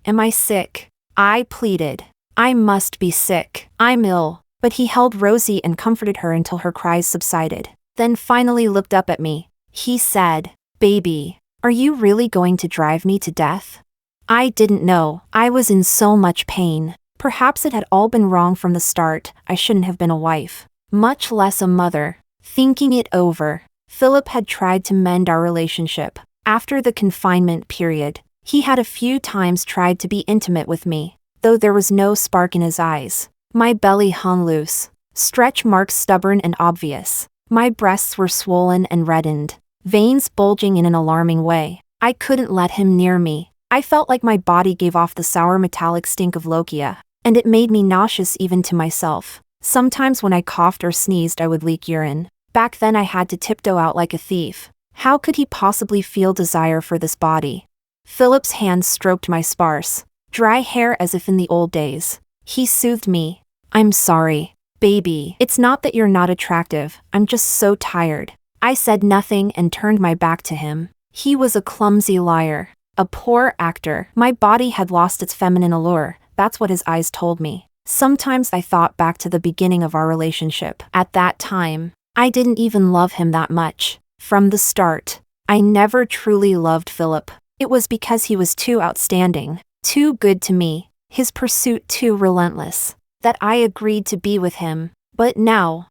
am I sick?" I pleaded. "I must be sick. I'm ill." But he held Rosie and comforted her until her cries subsided, then finally looked up at me. He said, "Baby, are you really going to drive me to death?" I didn't know. I was in so much pain. Perhaps it had all been wrong from the start. I shouldn't have been a wife, much less a mother. Thinking it over, Philip had tried to mend our relationship. After the confinement period, he had a few times tried to be intimate with me, though there was no spark in his eyes. My belly hung loose, stretch marks stubborn and obvious. My breasts were swollen and reddened. veins bulging in an alarming way. I couldn't let him near me. I felt like my body gave off the sour metallic stink of lochia, and it made me nauseous even to myself. Sometimes when I coughed or sneezed I would leak urine. Back then I had to tiptoe out like a thief. How could he possibly feel desire for this body? Philip's hands stroked my sparse, dry hair as if in the old days. He soothed me. I'm sorry, baby. It's not that you're not attractive, I'm just so tired. I said nothing and turned my back to him. He was a clumsy liar, a poor actor. My body had lost its feminine allure, that's what his eyes told me. Sometimes I thought back to the beginning of our relationship. At that time, I didn't even love him that much. From the start, I never truly loved Philip. It was because he was too outstanding, too good to me, his pursuit too relentless, that I agreed to be with him. But now,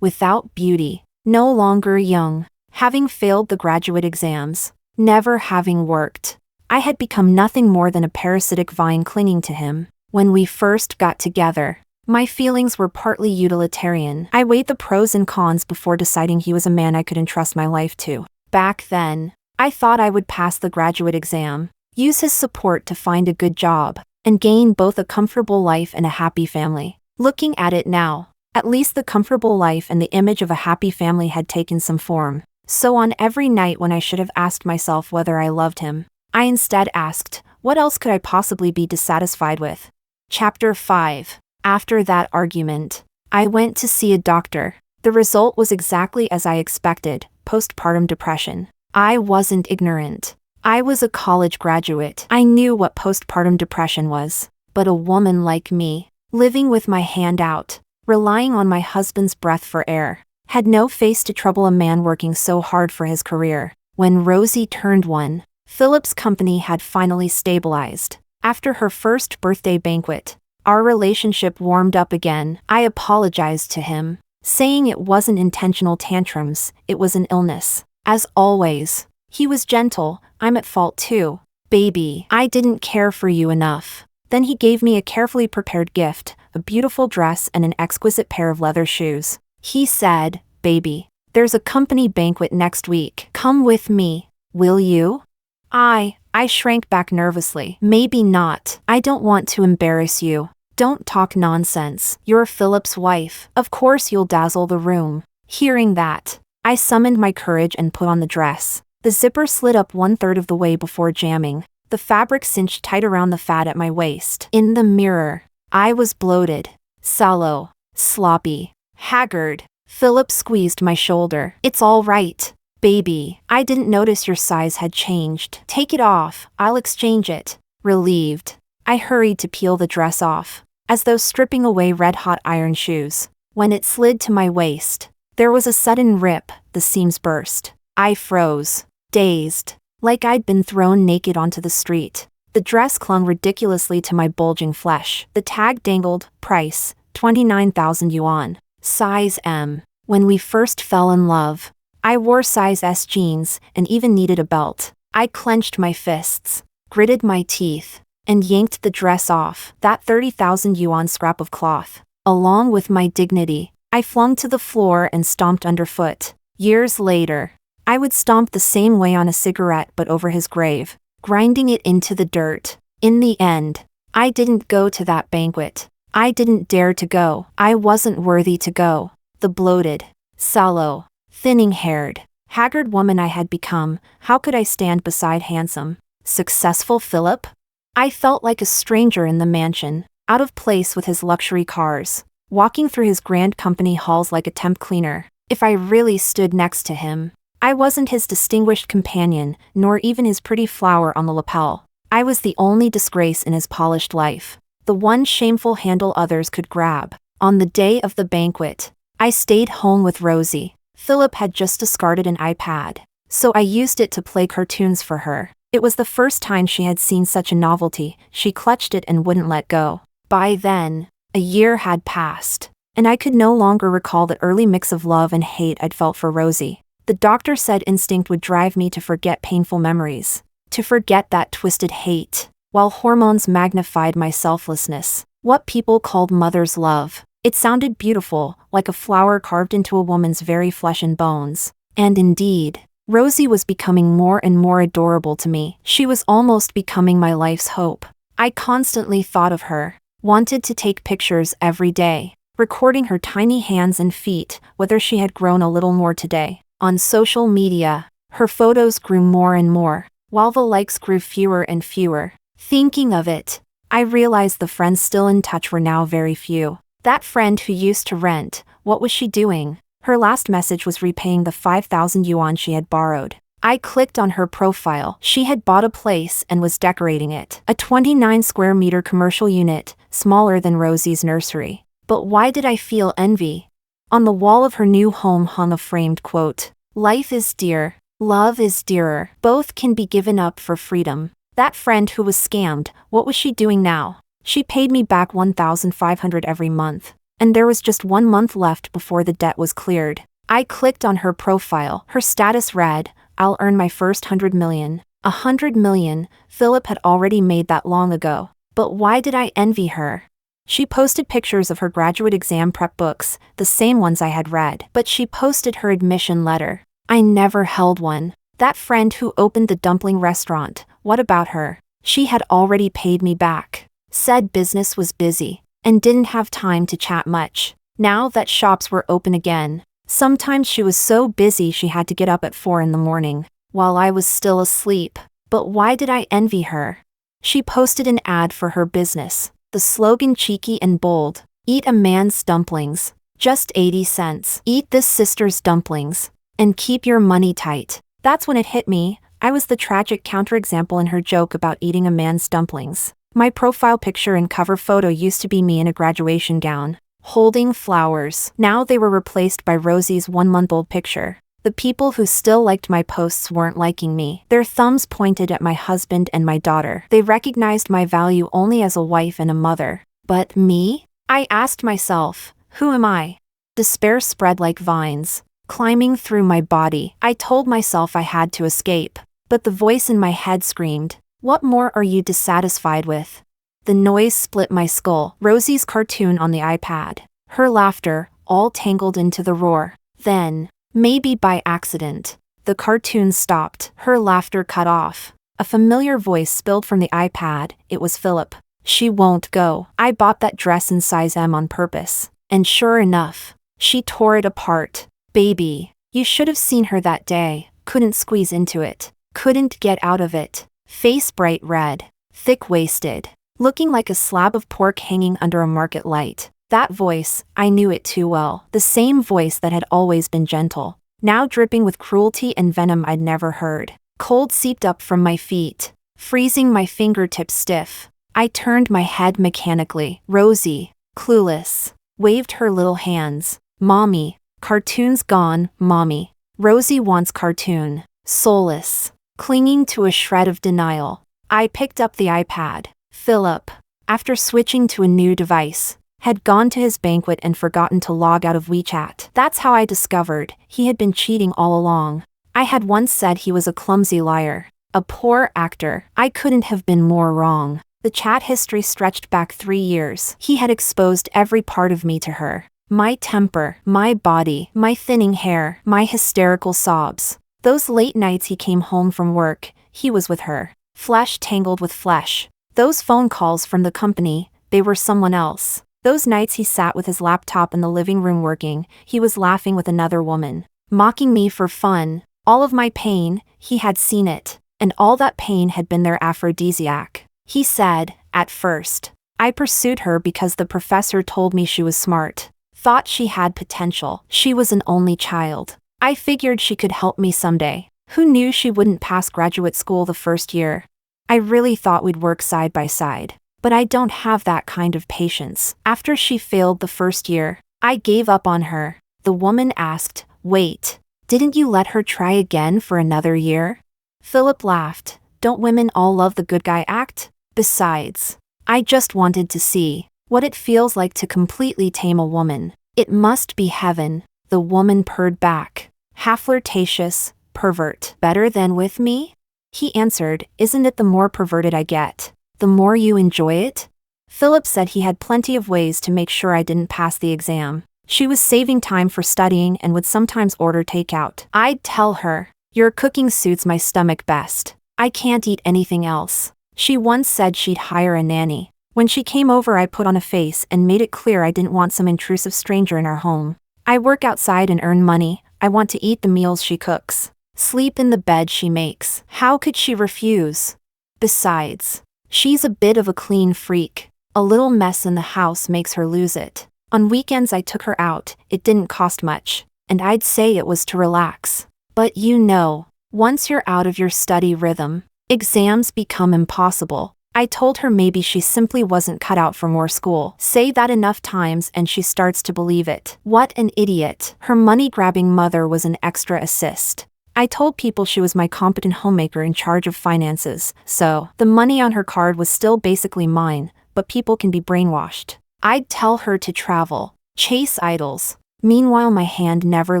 without beauty, no longer young, having failed the graduate exams, never having worked, I had become nothing more than a parasitic vine clinging to him. When we first got together, my feelings were partly utilitarian. I weighed the pros and cons before deciding he was a man I could entrust my life to. Back then, I thought I would pass the graduate exam, use his support to find a good job, and gain both a comfortable life and a happy family. Looking at it now, at least the comfortable life and the image of a happy family had taken some form. So on every night when I should have asked myself whether I loved him, I instead asked, what else could I possibly be dissatisfied with? Chapter 5. After that argument, I went to see a doctor. The result was exactly as I expected, postpartum depression. I wasn't ignorant. I was a college graduate. I knew what postpartum depression was. But a woman like me, living with my hand out, relying on my husband's breath for air, had no face to trouble a man working so hard for his career. When Rosie turned 1, Philip's company had finally stabilized. After her first birthday banquet, our relationship warmed up again. I apologized to him, saying it wasn't intentional tantrums, it was an illness. As always, he was gentle. I'm at fault too. Baby, I didn't care for you enough. Then he gave me a carefully prepared gift, a beautiful dress and an exquisite pair of leather shoes. He said, baby, there's a company banquet next week. Come with me, will you? I shrank back nervously. Maybe not. I don't want to embarrass you. Don't talk nonsense. You're Philip's wife. Of course you'll dazzle the room. Hearing that, I summoned my courage and put on the dress. The zipper slid up 1/3 of the way before jamming. The fabric cinched tight around the fat at my waist. In the mirror, I was bloated, sallow, sloppy, haggard. Philip squeezed my shoulder. It's all right, baby. I didn't notice your size had changed. Take it off, I'll exchange it. Relieved, I hurried to peel the dress off, as though stripping away red-hot iron shoes. When it slid to my waist, there was a sudden rip, the seams burst. I froze, dazed, like I'd been thrown naked onto the street. The dress clung ridiculously to my bulging flesh. The tag dangled, price, 29,000 yuan. Size M. When we first fell in love, I wore size S jeans and even needed a belt. I clenched my fists, gritted my teeth, and yanked the dress off. That 30,000 yuan scrap of cloth, along with my dignity, I flung to the floor and stomped underfoot. Years later, I would stomp the same way on a cigarette but over his grave, grinding it into the dirt. In the end, I didn't go to that banquet. I didn't dare to go. I wasn't worthy to go. The bloated, sallow, thinning-haired, haggard woman I had become, how could I stand beside handsome, successful Philip? I felt like a stranger in the mansion, out of place with his luxury cars, walking through his grand company halls like a temp cleaner. If I really stood next to him, I wasn't his distinguished companion, nor even his pretty flower on the lapel. I was the only disgrace in his polished life, the one shameful handle others could grab. On the day of the banquet, I stayed home with Rosie. Philip had just discarded an iPad, so I used it to play cartoons for her. It was the first time she had seen such a novelty. She clutched it and wouldn't let go. By then, a year had passed, and I could no longer recall the early mix of love and hate I'd felt for Rosie. The doctor said instinct would drive me to forget painful memories, to forget that twisted hate, while hormones magnified my selflessness. What people called mother's love. It sounded beautiful, like a flower carved into a woman's very flesh and bones. And indeed, Rosie was becoming more and more adorable to me. She was almost becoming my life's hope. I constantly thought of her, wanted to take pictures every day, recording her tiny hands and feet, whether she had grown a little more today. On social media, her photos grew more and more, while the likes grew fewer and fewer. Thinking of it, I realized the friends still in touch were now very few. That friend who used to rent, what was she doing? Her last message was repaying the 5,000 yuan she had borrowed. I clicked on her profile. She had bought a place and was decorating it. A 29 square meter commercial unit, smaller than Rosie's nursery. But why did I feel envy? On the wall of her new home hung a framed quote. Life is dear. Love is dearer. Both can be given up for freedom. That friend who was scammed, what was she doing now? She paid me back 1,500 every month. And there was just 1 month left before the debt was cleared. I clicked on her profile. Her status read, I'll earn my first 100 million. 100 million, Philip had already made that long ago. But why did I envy her? She posted pictures of her graduate exam prep books, the same ones I had read. But she posted her admission letter. I never held one. That friend who opened the dumpling restaurant, what about her? She had already paid me back. Said business was busy, and didn't have time to chat much. Now that shops were open again, sometimes she was so busy she had to get up at 4 in the morning, while I was still asleep. But why did I envy her? She posted an ad for her business. The slogan cheeky and bold, eat a man's dumplings, just 80 cents. Eat this sister's dumplings, and keep your money tight. That's when it hit me, I was the tragic counterexample in her joke about eating a man's dumplings. My profile picture and cover photo used to be me in a graduation gown, holding flowers. Now they were replaced by Rosie's 1-month-old picture. The people who still liked my posts weren't liking me. Their thumbs pointed at my husband and my daughter. They recognized my value only as a wife and a mother. But me? I asked myself, who am I? Despair spread like vines, climbing through my body. I told myself I had to escape. But the voice in my head screamed, what more are you dissatisfied with? The noise split my skull. Rosie's cartoon on the iPad. Her laughter, all tangled into the roar. Then, maybe by accident, the cartoon stopped. Her laughter cut off. A familiar voice spilled from the iPad. It was Philip. She won't go. I bought that dress in size M on purpose. And sure enough, she tore it apart. Baby, you should have seen her that day. Couldn't squeeze into it. Couldn't get out of it. Face bright red. Thick-waisted. Looking like a slab of pork hanging under a market light. That voice, I knew it too well. The same voice that had always been gentle, now dripping with cruelty and venom I'd never heard. Cold seeped up from my feet, freezing my fingertips stiff. I turned my head mechanically. Rosie, clueless, waved her little hands. Mommy, cartoon's gone, mommy. Rosie wants cartoon. Soulless, clinging to a shred of denial. I picked up the iPad. Philip, after switching to a new device, had gone to his banquet and forgotten to log out of WeChat. That's how I discovered he had been cheating all along. I had once said he was a clumsy liar, a poor actor. I couldn't have been more wrong. The chat history stretched back 3 years. He had exposed every part of me to her. My temper, my body, my thinning hair, my hysterical sobs. Those late nights he came home from work, he was with her. Flesh tangled with flesh. Those phone calls from the company, they were someone else. Those nights he sat with his laptop in the living room working, he was laughing with another woman. Mocking me for fun. All of my pain, he had seen it. And all that pain had been their aphrodisiac. He said, at first, I pursued her because the professor told me she was smart. Thought she had potential. She was an only child. I figured she could help me someday. Who knew she wouldn't pass graduate school the first year? I really thought we'd work side by side. But I don't have that kind of patience. After she failed the first year, I gave up on her. The woman asked, wait, didn't you let her try again for another year? Philip laughed. Don't women all love the good guy act? Besides, I just wanted to see what it feels like to completely tame a woman. It must be heaven. The woman purred back. Half flirtatious, pervert. Better than with me? He answered, isn't it the more perverted I get, the more you enjoy it? Philip said he had plenty of ways to make sure I didn't pass the exam. She was saving time for studying and would sometimes order takeout. I'd tell her, Your cooking suits my stomach best. I can't eat anything else. She once said she'd hire a nanny. When she came over, I put on a face and made it clear I didn't want some intrusive stranger in our home. I work outside and earn money. I want to eat the meals she cooks, sleep in the bed she makes. How could she refuse? Besides, she's a bit of a clean freak. A little mess in the house makes her lose it. On weekends I took her out. It didn't cost much, and I'd say it was to relax. But you know, once you're out of your study rhythm, exams become impossible. I told her maybe she simply wasn't cut out for more school. Say that enough times and she starts to believe it. What an idiot. Her money-grabbing mother was an extra assist. I told people she was my competent homemaker in charge of finances, so the money on her card was still basically mine, but people can be brainwashed. I'd tell her to travel, chase idols. Meanwhile, my hand never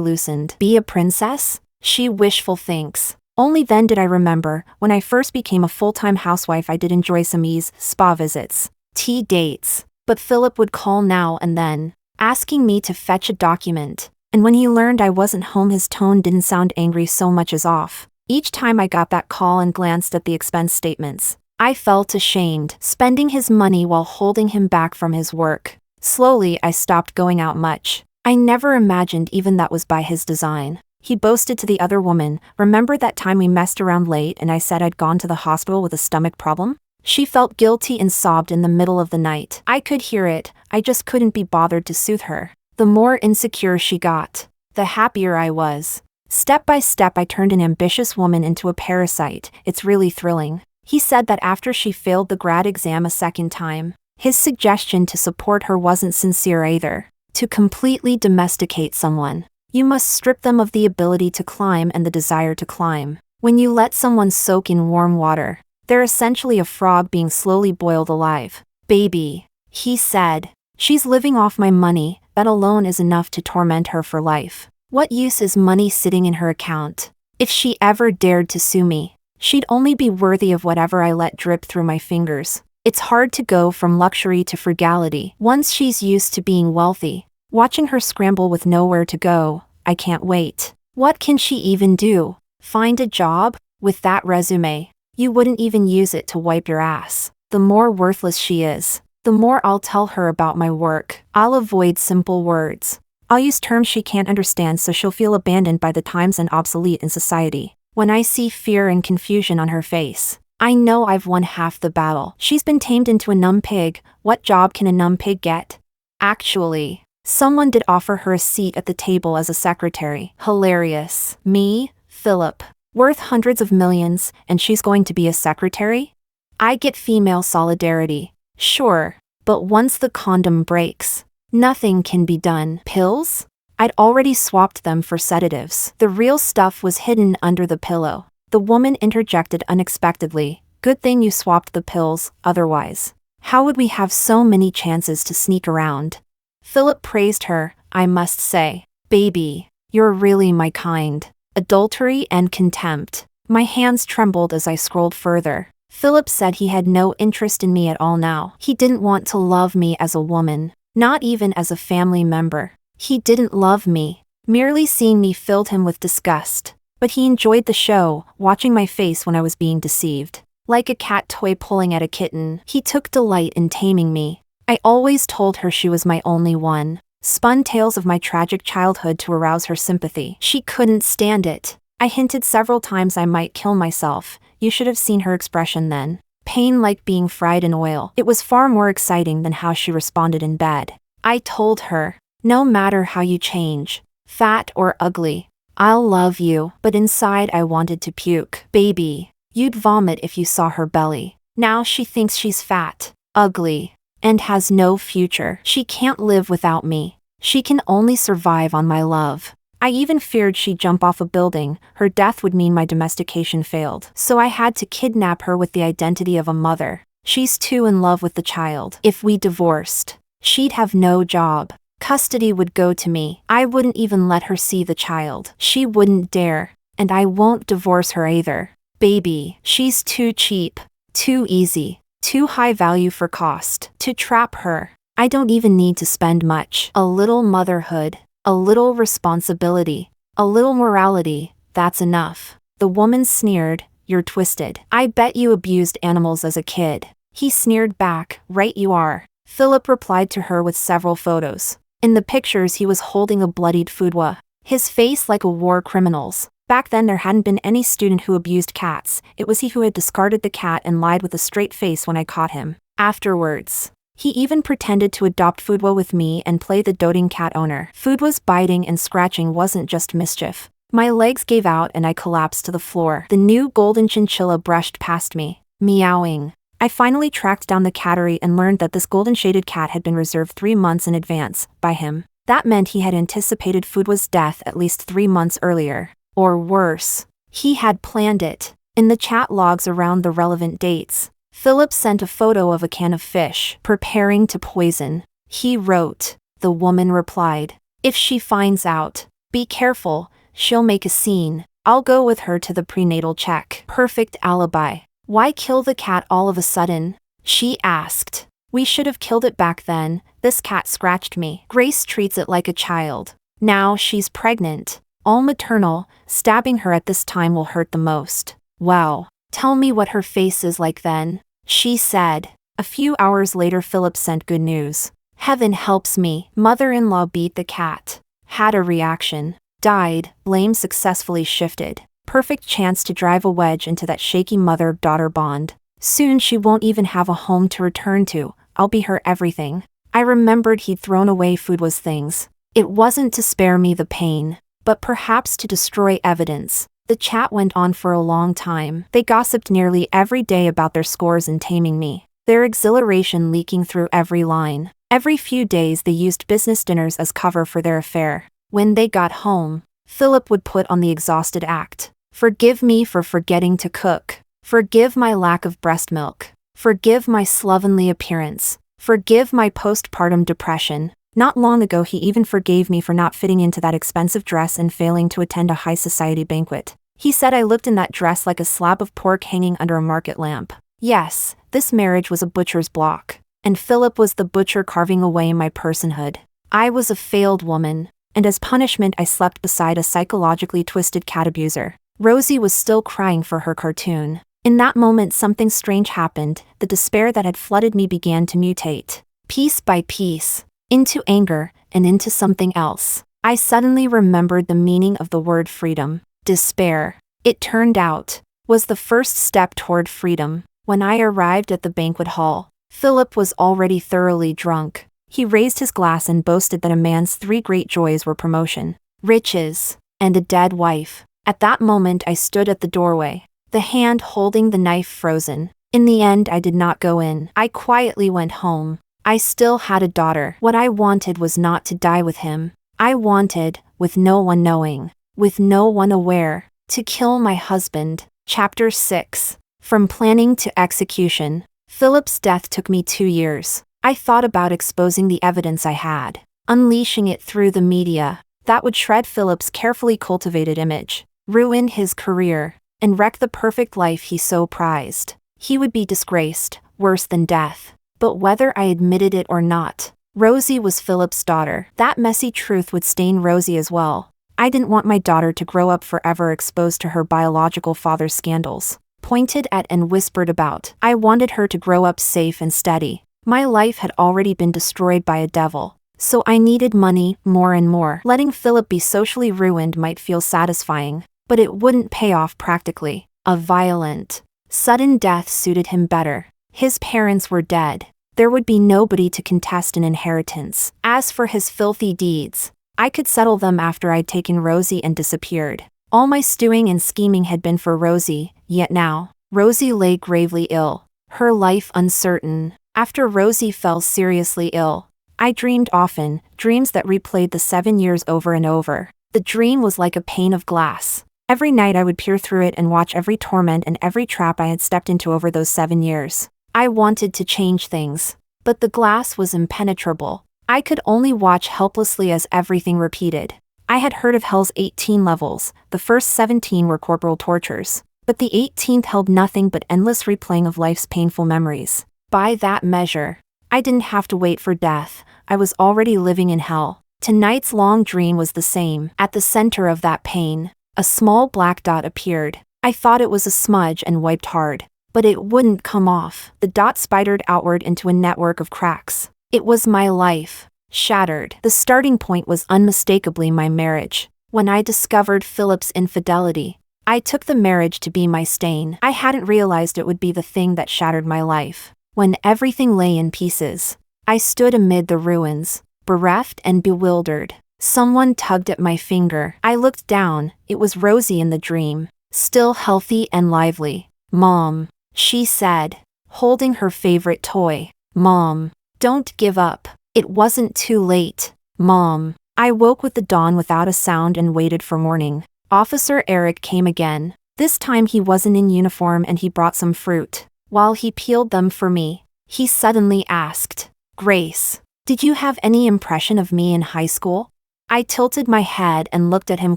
loosened. Be a princess? She wishful thinks. Only then did I remember, when I first became a full-time housewife, I did enjoy some ease, spa visits, tea dates. But Philip would call now and then, asking me to fetch a document. And when he learned I wasn't home, his tone didn't sound angry so much as off. Each time I got that call and glanced at the expense statements, I felt ashamed, spending his money while holding him back from his work. Slowly, I stopped going out much. I never imagined even that was by his design. He boasted to the other woman, "Remember that time we messed around late and I said I'd gone to the hospital with a stomach problem?" She felt guilty and sobbed in the middle of the night. I could hear it, I just couldn't be bothered to soothe her. The more insecure she got, the happier I was. Step by step I turned an ambitious woman into a parasite. It's really thrilling. He said that after she failed the grad exam a second time, his suggestion to support her wasn't sincere either. To completely domesticate someone, you must strip them of the ability to climb and the desire to climb. When you let someone soak in warm water, they're essentially a frog being slowly boiled alive. "Baby," he said, "she's living off my money. That alone is enough to torment her for life. What use is money sitting in her account? If she ever dared to sue me, she'd only be worthy of whatever I let drip through my fingers." It's hard to go from luxury to frugality once she's used to being wealthy. Watching her scramble with nowhere to go, I can't wait. What can she even do? Find a job? With that resume, you wouldn't even use it to wipe your ass. The more worthless she is, the more I'll tell her about my work. I'll avoid simple words. I'll use terms she can't understand so she'll feel abandoned by the times and obsolete in society. When I see fear and confusion on her face, I know I've won half the battle. She's been tamed into a numb pig. What job can a numb pig get? Actually, someone did offer her a seat at the table as a secretary. Hilarious. Me, Philip, worth hundreds of millions, and she's going to be a secretary? I get female solidarity, sure, but once the condom breaks, nothing can be done. Pills? I'd already swapped them for sedatives. The real stuff was hidden under the pillow. The woman interjected unexpectedly, "Good thing you swapped the pills, otherwise, how would we have so many chances to sneak around?" Philip praised her, I must say. "Baby, you're really my kind." Adultery and contempt. My hands trembled as I scrolled further. Philip said he had no interest in me at all now. He didn't want to love me as a woman, not even as a family member. He didn't love me. Merely seeing me filled him with disgust. But he enjoyed the show, watching my face when I was being deceived. Like a cat toy pulling at a kitten, he took delight in taming me. I always told her she was my only one. Spun tales of my tragic childhood to arouse her sympathy. She couldn't stand it. I hinted several times I might kill myself. You should have seen her expression then. Pain like being fried in oil. It was far more exciting than how she responded in bed. I told her, "No matter how you change, fat or ugly, I'll love you." But inside I wanted to puke. "Baby, you'd vomit if you saw her belly. Now she thinks she's fat, ugly, and has no future. She can't live without me. She can only survive on my love." I even feared she'd jump off a building. Her death would mean my domestication failed. So I had to kidnap her with the identity of a mother. She's too in love with the child. If we divorced, she'd have no job. Custody would go to me. I wouldn't even let her see the child. She wouldn't dare. And I won't divorce her either. Baby, she's too cheap, too easy, too high value for cost. To trap her, I don't even need to spend much. A little motherhood, a little responsibility, a little morality, that's enough. The woman sneered, "You're twisted. I bet you abused animals as a kid." He sneered back, "Right you are." Philip replied to her with several photos. In the pictures he was holding a bloodied foodwa, his face like a war criminal's. Back then there hadn't been any student who abused cats, it was he who had discarded the cat and lied with a straight face when I caught him. Afterwards, he even pretended to adopt Foodwa with me and play the doting cat owner. Foodwa's biting and scratching wasn't just mischief. My legs gave out and I collapsed to the floor. The new golden chinchilla brushed past me, meowing. I finally tracked down the cattery and learned that this golden shaded cat had been reserved 3 months in advance, by him. That meant he had anticipated Foodwa's death at least 3 months earlier. Or worse, he had planned it. In the chat logs around the relevant dates, Philip sent a photo of a can of fish, preparing to poison. He wrote. The woman replied, "If she finds out, be careful, she'll make a scene. I'll go with her to the prenatal check." Perfect alibi. "Why kill the cat all of a sudden?" she asked. "We should have killed it back then. This cat scratched me." Grace treats it like a child. Now she's pregnant. All maternal, stabbing her at this time will hurt the most. "Wow. Tell me what her face is like then," she said. A few hours later Philip sent good news. "Heaven helps me. Mother-in-law beat the cat. Had a reaction. Died. Blame successfully shifted. Perfect chance to drive a wedge into that shaky mother-daughter bond. Soon she won't even have a home to return to. I'll be her everything." I remembered he'd thrown away Foodwa's things. It wasn't to spare me the pain, but perhaps to destroy evidence. The chat went on for a long time. They gossiped nearly every day about their scores in taming me, their exhilaration leaking through every line. Every few days they used business dinners as cover for their affair. When they got home, Philip would put on the exhausted act. "Forgive me for forgetting to cook. Forgive my lack of breast milk. Forgive my slovenly appearance. Forgive my postpartum depression." Not long ago he even forgave me for not fitting into that expensive dress and failing to attend a high society banquet. He said I looked in that dress like a slab of pork hanging under a market lamp. Yes, this marriage was a butcher's block. And Philip was the butcher carving away my personhood. I was a failed woman, and as punishment I slept beside a psychologically twisted cat abuser. Rosie was still crying for her cartoon. In that moment something strange happened. The despair that had flooded me began to mutate, piece by piece, into anger, and into something else. I suddenly remembered the meaning of the word freedom. Despair, it turned out, was the first step toward freedom. When I arrived at the banquet hall, Philip was already thoroughly drunk. He raised his glass and boasted that a man's 3 great joys were promotion, riches, and a dead wife. At that moment I stood at the doorway, the hand holding the knife frozen. In the end I did not go in. I quietly went home. I still had a daughter. What I wanted was not to die with him. I wanted, with no one knowing, with no one aware, to kill my husband. Chapter 6. From planning to execution. Philip's death took me 2 years. I thought about exposing the evidence I had, unleashing it through the media. That would shred Philip's carefully cultivated image, ruin his career, and wreck the perfect life he so prized. He would be disgraced, worse than death. But whether I admitted it or not, Rosie was Philip's daughter. That messy truth would stain Rosie as well. I didn't want my daughter to grow up forever exposed to her biological father's scandals, pointed at and whispered about. I wanted her to grow up safe and steady. My life had already been destroyed by a devil, so I needed money more and more. Letting Philip be socially ruined might feel satisfying, but it wouldn't pay off practically. A violent, sudden death suited him better. His parents were dead. There would be nobody to contest an inheritance. As for his filthy deeds, I could settle them after I'd taken Rosie and disappeared. All my stewing and scheming had been for Rosie, yet now, Rosie lay gravely ill, her life uncertain. After Rosie fell seriously ill, I dreamed often, dreams that replayed the 7 years over and over. The dream was like a pane of glass. Every night I would peer through it and watch every torment and every trap I had stepped into over those 7 years. I wanted to change things, but the glass was impenetrable. I could only watch helplessly as everything repeated. I had heard of hell's 18 levels. The first 17 were corporal tortures, but the 18th held nothing but endless replaying of life's painful memories. By that measure, I didn't have to wait for death. I was already living in hell. Tonight's long dream was the same. At the center of that pain, a small black dot appeared. I thought it was a smudge and wiped hard. But it wouldn't come off. The dot spidered outward into a network of cracks. It was my life. Shattered. The starting point was unmistakably my marriage. When I discovered Philip's infidelity, I took the marriage to be my stain. I hadn't realized it would be the thing that shattered my life. When everything lay in pieces, I stood amid the ruins, bereft and bewildered. Someone tugged at my finger. I looked down. It was Rosie in the dream, still healthy and lively. "Mom," she said, holding her favorite toy. "Mom, don't give up. It wasn't too late. Mom." I woke with the dawn without a sound and waited for morning. Officer Eric came again. This time he wasn't in uniform and he brought some fruit. While he peeled them for me, he suddenly asked, "Grace, did you have any impression of me in high school?" I tilted my head and looked at him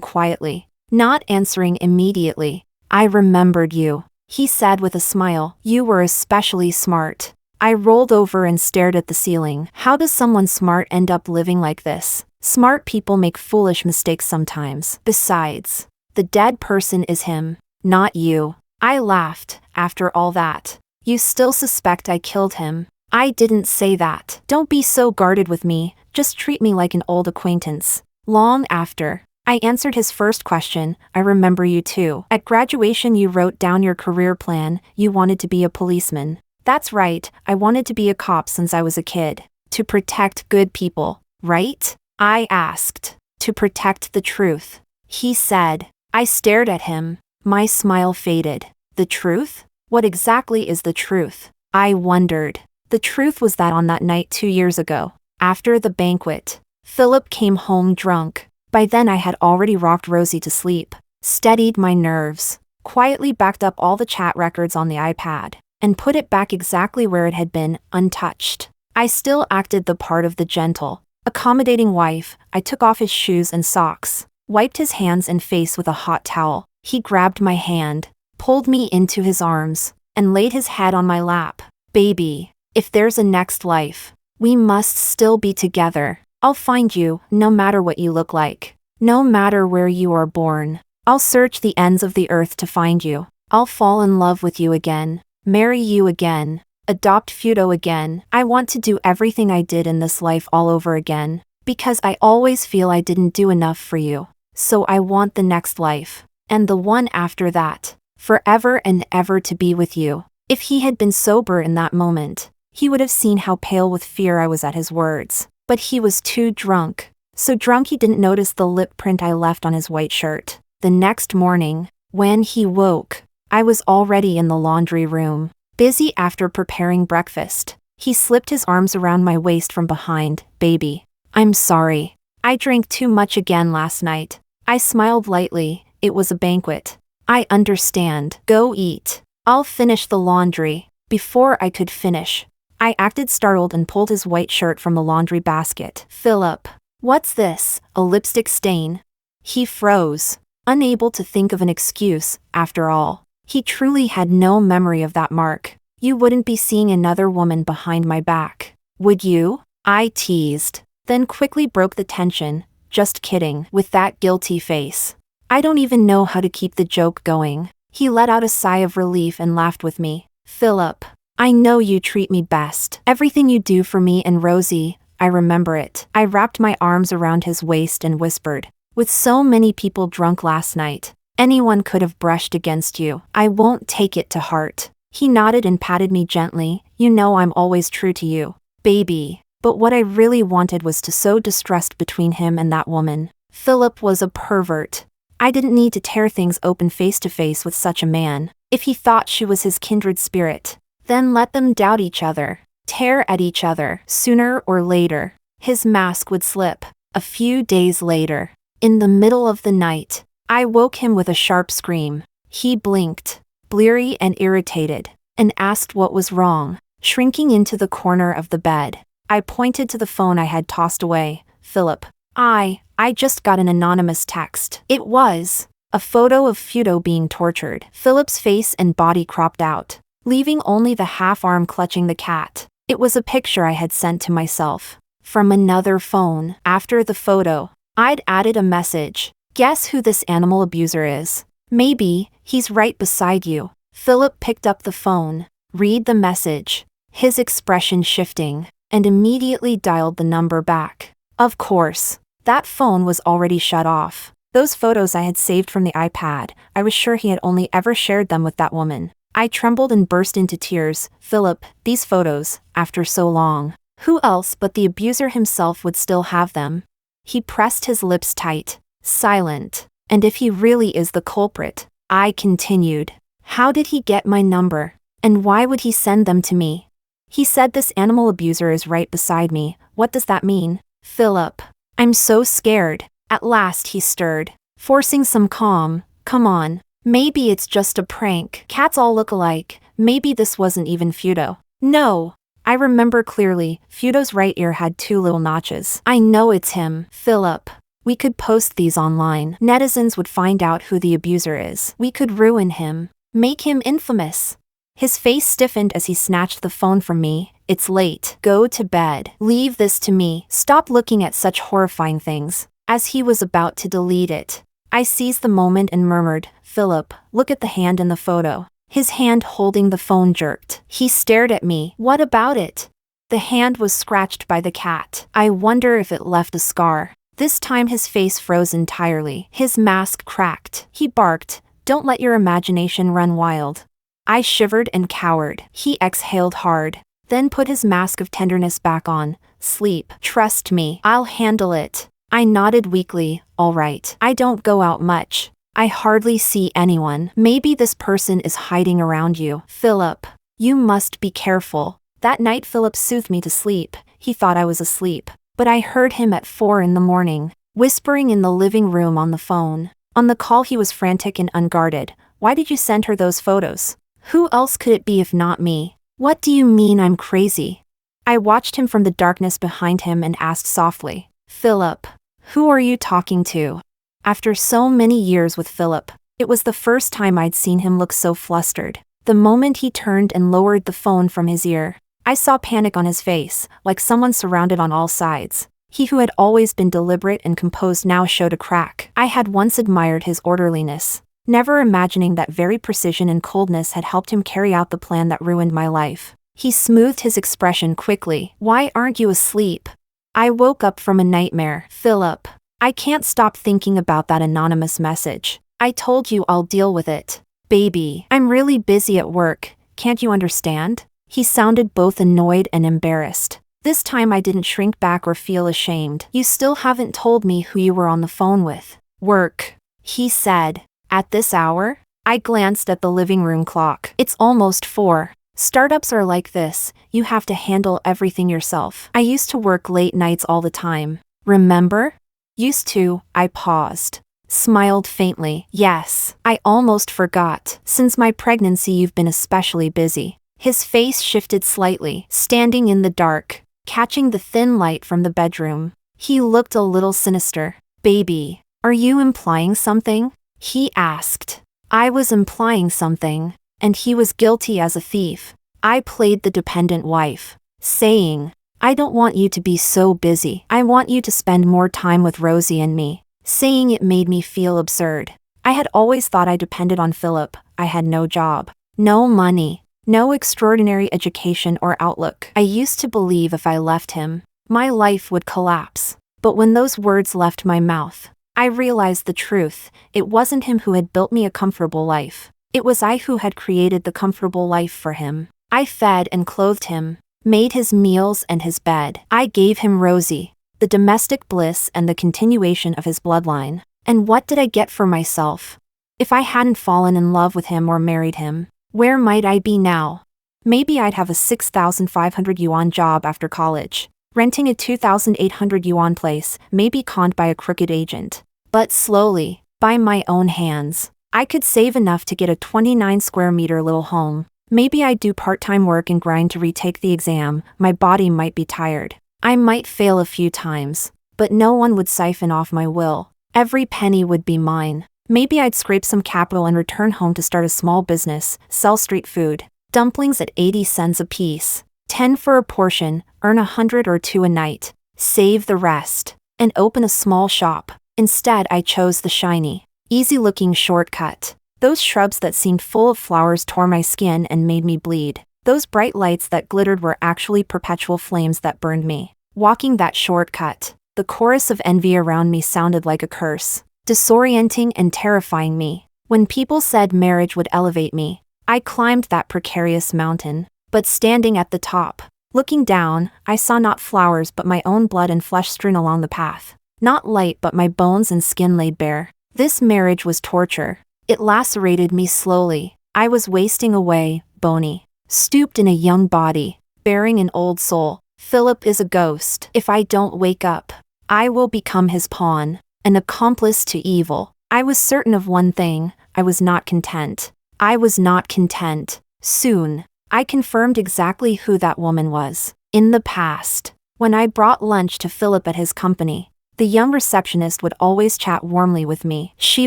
quietly, not answering immediately. "I remembered you," he said with a smile. "You were especially smart." I rolled over and stared at the ceiling. How does someone smart end up living like this? Smart people make foolish mistakes sometimes. Besides, the dead person is him, not you. I laughed. "After all that, you still suspect I killed him?" "I didn't say that." "Don't be so guarded with me, just treat me like an old acquaintance." Long after I answered his first question, "I remember you too. At graduation you wrote down your career plan. You wanted to be a policeman." "That's right, I wanted to be a cop since I was a kid. To protect good people, right?" I asked. "To protect the truth," he said. I stared at him. My smile faded. "The truth? What exactly is the truth?" I wondered. The truth was that on that night 2 years ago, after the banquet, Philip came home drunk. By then I had already rocked Rosie to sleep, steadied my nerves, quietly backed up all the chat records on the iPad, and put it back exactly where it had been, untouched. I still acted the part of the gentle, accommodating wife. I took off his shoes and socks, wiped his hands and face with a hot towel. He grabbed my hand, pulled me into his arms, and laid his head on my lap. "Baby, if there's a next life, we must still be together. I'll find you, no matter what you look like. No matter where you are born. I'll search the ends of the earth to find you. I'll fall in love with you again, marry you again, adopt Fudo again. I want to do everything I did in this life all over again, because I always feel I didn't do enough for you. So I want the next life, and the one after that, forever and ever to be with you." If he had been sober in that moment, he would have seen how pale with fear I was at his words. But he was too drunk. So drunk he didn't notice the lip print I left on his white shirt. The next morning, when he woke, I was already in the laundry room, busy after preparing breakfast. He slipped his arms around my waist from behind. "Baby, I'm sorry. I drank too much again last night." I smiled lightly. "It was a banquet." "I understand. Go eat. I'll finish the laundry." Before I could finish, I acted startled and pulled his white shirt from the laundry basket. "Philip, what's this? A lipstick stain?" He froze, unable to think of an excuse. After all, he truly had no memory of that mark. "You wouldn't be seeing another woman behind my back, would you?" I teased, then quickly broke the tension. "Just kidding," with that guilty face. I don't even know how to keep the joke going. He let out a sigh of relief and laughed with me. "Philip, I know you treat me best. Everything you do for me and Rosie, I remember it." I wrapped my arms around his waist and whispered, "With so many people drunk last night, anyone could have brushed against you. I won't take it to heart." He nodded and patted me gently. "You know I'm always true to you, baby." But what I really wanted was to sow distrust between him and that woman. Philip was a pervert. I didn't need to tear things open face to face with such a man. If he thought she was his kindred spirit, then let them doubt each other, tear at each other. Sooner or later, his mask would slip. A few days later, in the middle of the night, I woke him with a sharp scream. He blinked, bleary and irritated, and asked what was wrong. Shrinking into the corner of the bed, I pointed to the phone I had tossed away. "Philip, I just got an anonymous text." It was a photo of Fudo being tortured. Philip's face and body cropped out, leaving only the half arm clutching the cat. It was a picture I had sent to myself from another phone. After the photo, I'd added a message. "Guess who this animal abuser is? Maybe, he's right beside you. Philip picked up the phone, read the message, his expression shifting, and immediately dialed the number back. Of course, that phone was already shut off. Those photos I had saved from the iPad, I was sure he had only ever shared them with that woman. I trembled and burst into tears. Philip, these photos, after so long. Who else but the abuser himself would still have them? He pressed his lips tight, silent. And if he really is the culprit, I continued. How did he get my number? And why would he send them to me? He said this animal abuser is right beside me. What does that mean? Philip, I'm so scared. At last he stirred, forcing some calm. Come on. Maybe it's just a prank. Cats all look alike. Maybe this wasn't even Fudo. No. I remember clearly, Fudo's right ear had 2 little notches. I know it's him. Philip. We could post these online. Netizens would find out who the abuser is. We could ruin him. Make him infamous. His face stiffened as he snatched the phone from me. It's late. Go to bed. Leave this to me. Stop looking at such horrifying things. As he was about to delete it, I seized the moment and murmured, Philip, look at the hand in the photo. His hand holding the phone jerked. He stared at me. What about it? The hand was scratched by the cat. I wonder if it left a scar. This time his face froze entirely. His mask cracked. He barked, don't let your imagination run wild. I shivered and cowered. He exhaled hard, then put his mask of tenderness back on. Sleep. Trust me. I'll handle it. I nodded weakly. All right. I don't go out much. I hardly see anyone. Maybe this person is hiding around you. Philip, you must be careful. That night Philip soothed me to sleep. He thought I was asleep. But I heard him at 4 in the morning, whispering in the living room on the phone. On the call he was frantic and unguarded. Why did you send her those photos? Who else could it be if not me? What do you mean I'm crazy? I watched him from the darkness behind him and asked softly, Philip, who are you talking to? After so many years with Philip, it was the first time I'd seen him look so flustered. The moment he turned and lowered the phone from his ear, I saw panic on his face, like someone surrounded on all sides. He who had always been deliberate and composed now showed a crack. I had once admired his orderliness, never imagining that very precision and coldness had helped him carry out the plan that ruined my life. He smoothed his expression quickly. Why aren't you asleep? I woke up from a nightmare. Philip, I can't stop thinking about that anonymous message. I told you I'll deal with it. Baby, I'm really busy at work. Can't you understand? He sounded both annoyed and embarrassed. This time I didn't shrink back or feel ashamed. You still haven't told me who you were on the phone with. Work, he said. At this hour? I glanced at the living room clock. It's almost 4. Startups are like this. You have to handle everything yourself. I used to work late nights all the time. Remember? Used to. I paused, smiled faintly. Yes, I almost forgot. Since my pregnancy you've been especially busy. His face shifted slightly, standing in the dark, catching the thin light from the bedroom. He looked a little sinister. Baby, are you implying something? He asked. I was implying something, and he was guilty as a thief. I played the dependent wife, saying, I don't want you to be so busy. I want you to spend more time with Rosie and me. Saying it made me feel absurd. I had always thought I depended on Philip. I had no job, no money. No extraordinary education or outlook. I used to believe if I left him, my life would collapse. But when those words left my mouth, I realized the truth. It wasn't him who had built me a comfortable life. It was I who had created the comfortable life for him. I fed and clothed him, made his meals and his bed. I gave him Rosie, the domestic bliss and the continuation of his bloodline. And what did I get for myself? If I hadn't fallen in love with him or married him, where might I be now? Maybe I'd have a 6,500 yuan job after college, renting a 2,800 yuan place, maybe conned by a crooked agent. But slowly, by my own hands, I could save enough to get a 29 square meter little home. Maybe I'd do part-time work and grind to retake the exam. My body might be tired. I might fail a few times, but no one would siphon off my will. Every penny would be mine. Maybe I'd scrape some capital and return home to start a small business, sell street food, dumplings at 80 cents a piece, 10 for a portion, earn 100 or 2 a night, save the rest, and open a small shop. Instead I chose the shiny, easy-looking shortcut. Those shrubs that seemed full of flowers tore my skin and made me bleed. Those bright lights that glittered were actually perpetual flames that burned me. Walking that shortcut, the chorus of envy around me sounded like a curse, disorienting and terrifying me. When people said marriage would elevate me, I climbed that precarious mountain. But standing at the top, looking down, I saw not flowers but my own blood and flesh strewn along the path. Not light but my bones and skin laid bare. This marriage was torture. It lacerated me slowly. I was wasting away, bony, stooped in a young body, bearing an old soul. Philip is a ghost. If I don't wake up, I will become his pawn, an accomplice to evil. I was certain of one thing, I was not content. I was not content. Soon, I confirmed exactly who that woman was. In the past, when I brought lunch to Philip at his company, the young receptionist would always chat warmly with me. She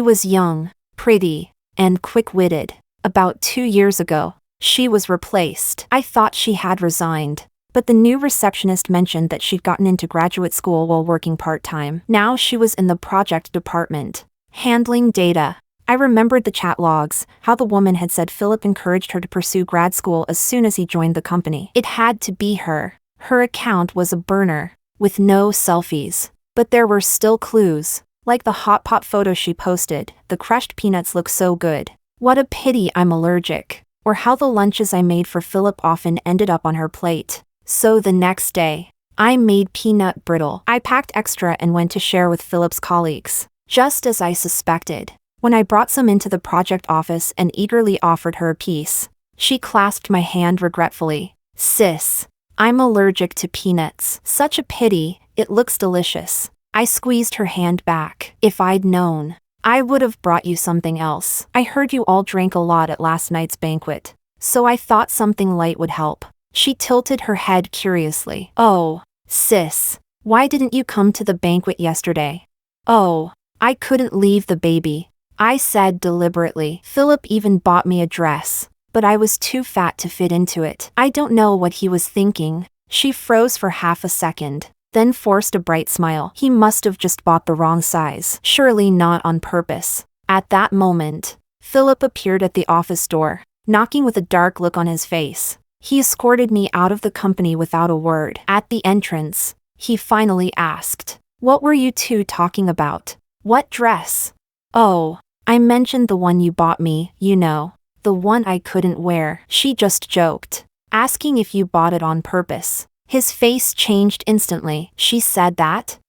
was young, pretty, and quick-witted. About 2 years ago, she was replaced. I thought she had resigned, but the new receptionist mentioned that she'd gotten into graduate school while working part-time. Now she was in the project department, handling data. I remembered the chat logs, how the woman had said Philip encouraged her to pursue grad school as soon as he joined the company. It had to be her. Her account was a burner, with no selfies. But there were still clues, like the hot pot photo she posted. The crushed peanuts look so good. What a pity I'm allergic. Or how the lunches I made for Philip often ended up on her plate. So the next day, I made peanut brittle. I packed extra and went to share with Philip's colleagues. Just as I suspected. When I brought some into the project office and eagerly offered her a piece, she clasped my hand regretfully. Sis, I'm allergic to peanuts. Such a pity, it looks delicious. I squeezed her hand back. If I'd known, I would have brought you something else. I heard you all drank a lot at last night's banquet, so I thought something light would help. She tilted her head curiously. Oh, sis, why didn't you come to the banquet yesterday? Oh, I couldn't leave the baby, I said deliberately. Philip even bought me a dress, but I was too fat to fit into it. I don't know what he was thinking. She froze for half a second, then forced a bright smile. He must have just bought the wrong size. Surely not on purpose. At that moment, Philip appeared at the office door, knocking with a dark look on his face. He escorted me out of the company without a word. At the entrance, he finally asked, "What were you two talking about? What dress?" "Oh, I mentioned the one you bought me, you know, the one I couldn't wear." She just joked, asking if you bought it on purpose. His face changed instantly. She said that?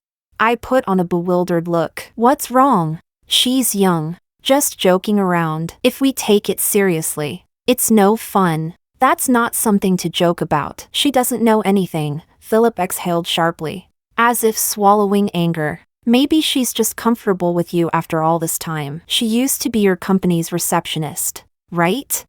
I put on a bewildered look. What's wrong? She's young, just joking around. If we take it seriously, it's no fun. That's not something to joke about. She doesn't know anything. Philip exhaled sharply, as if swallowing anger. Maybe she's just comfortable with you after all this time. She used to be your company's receptionist, right?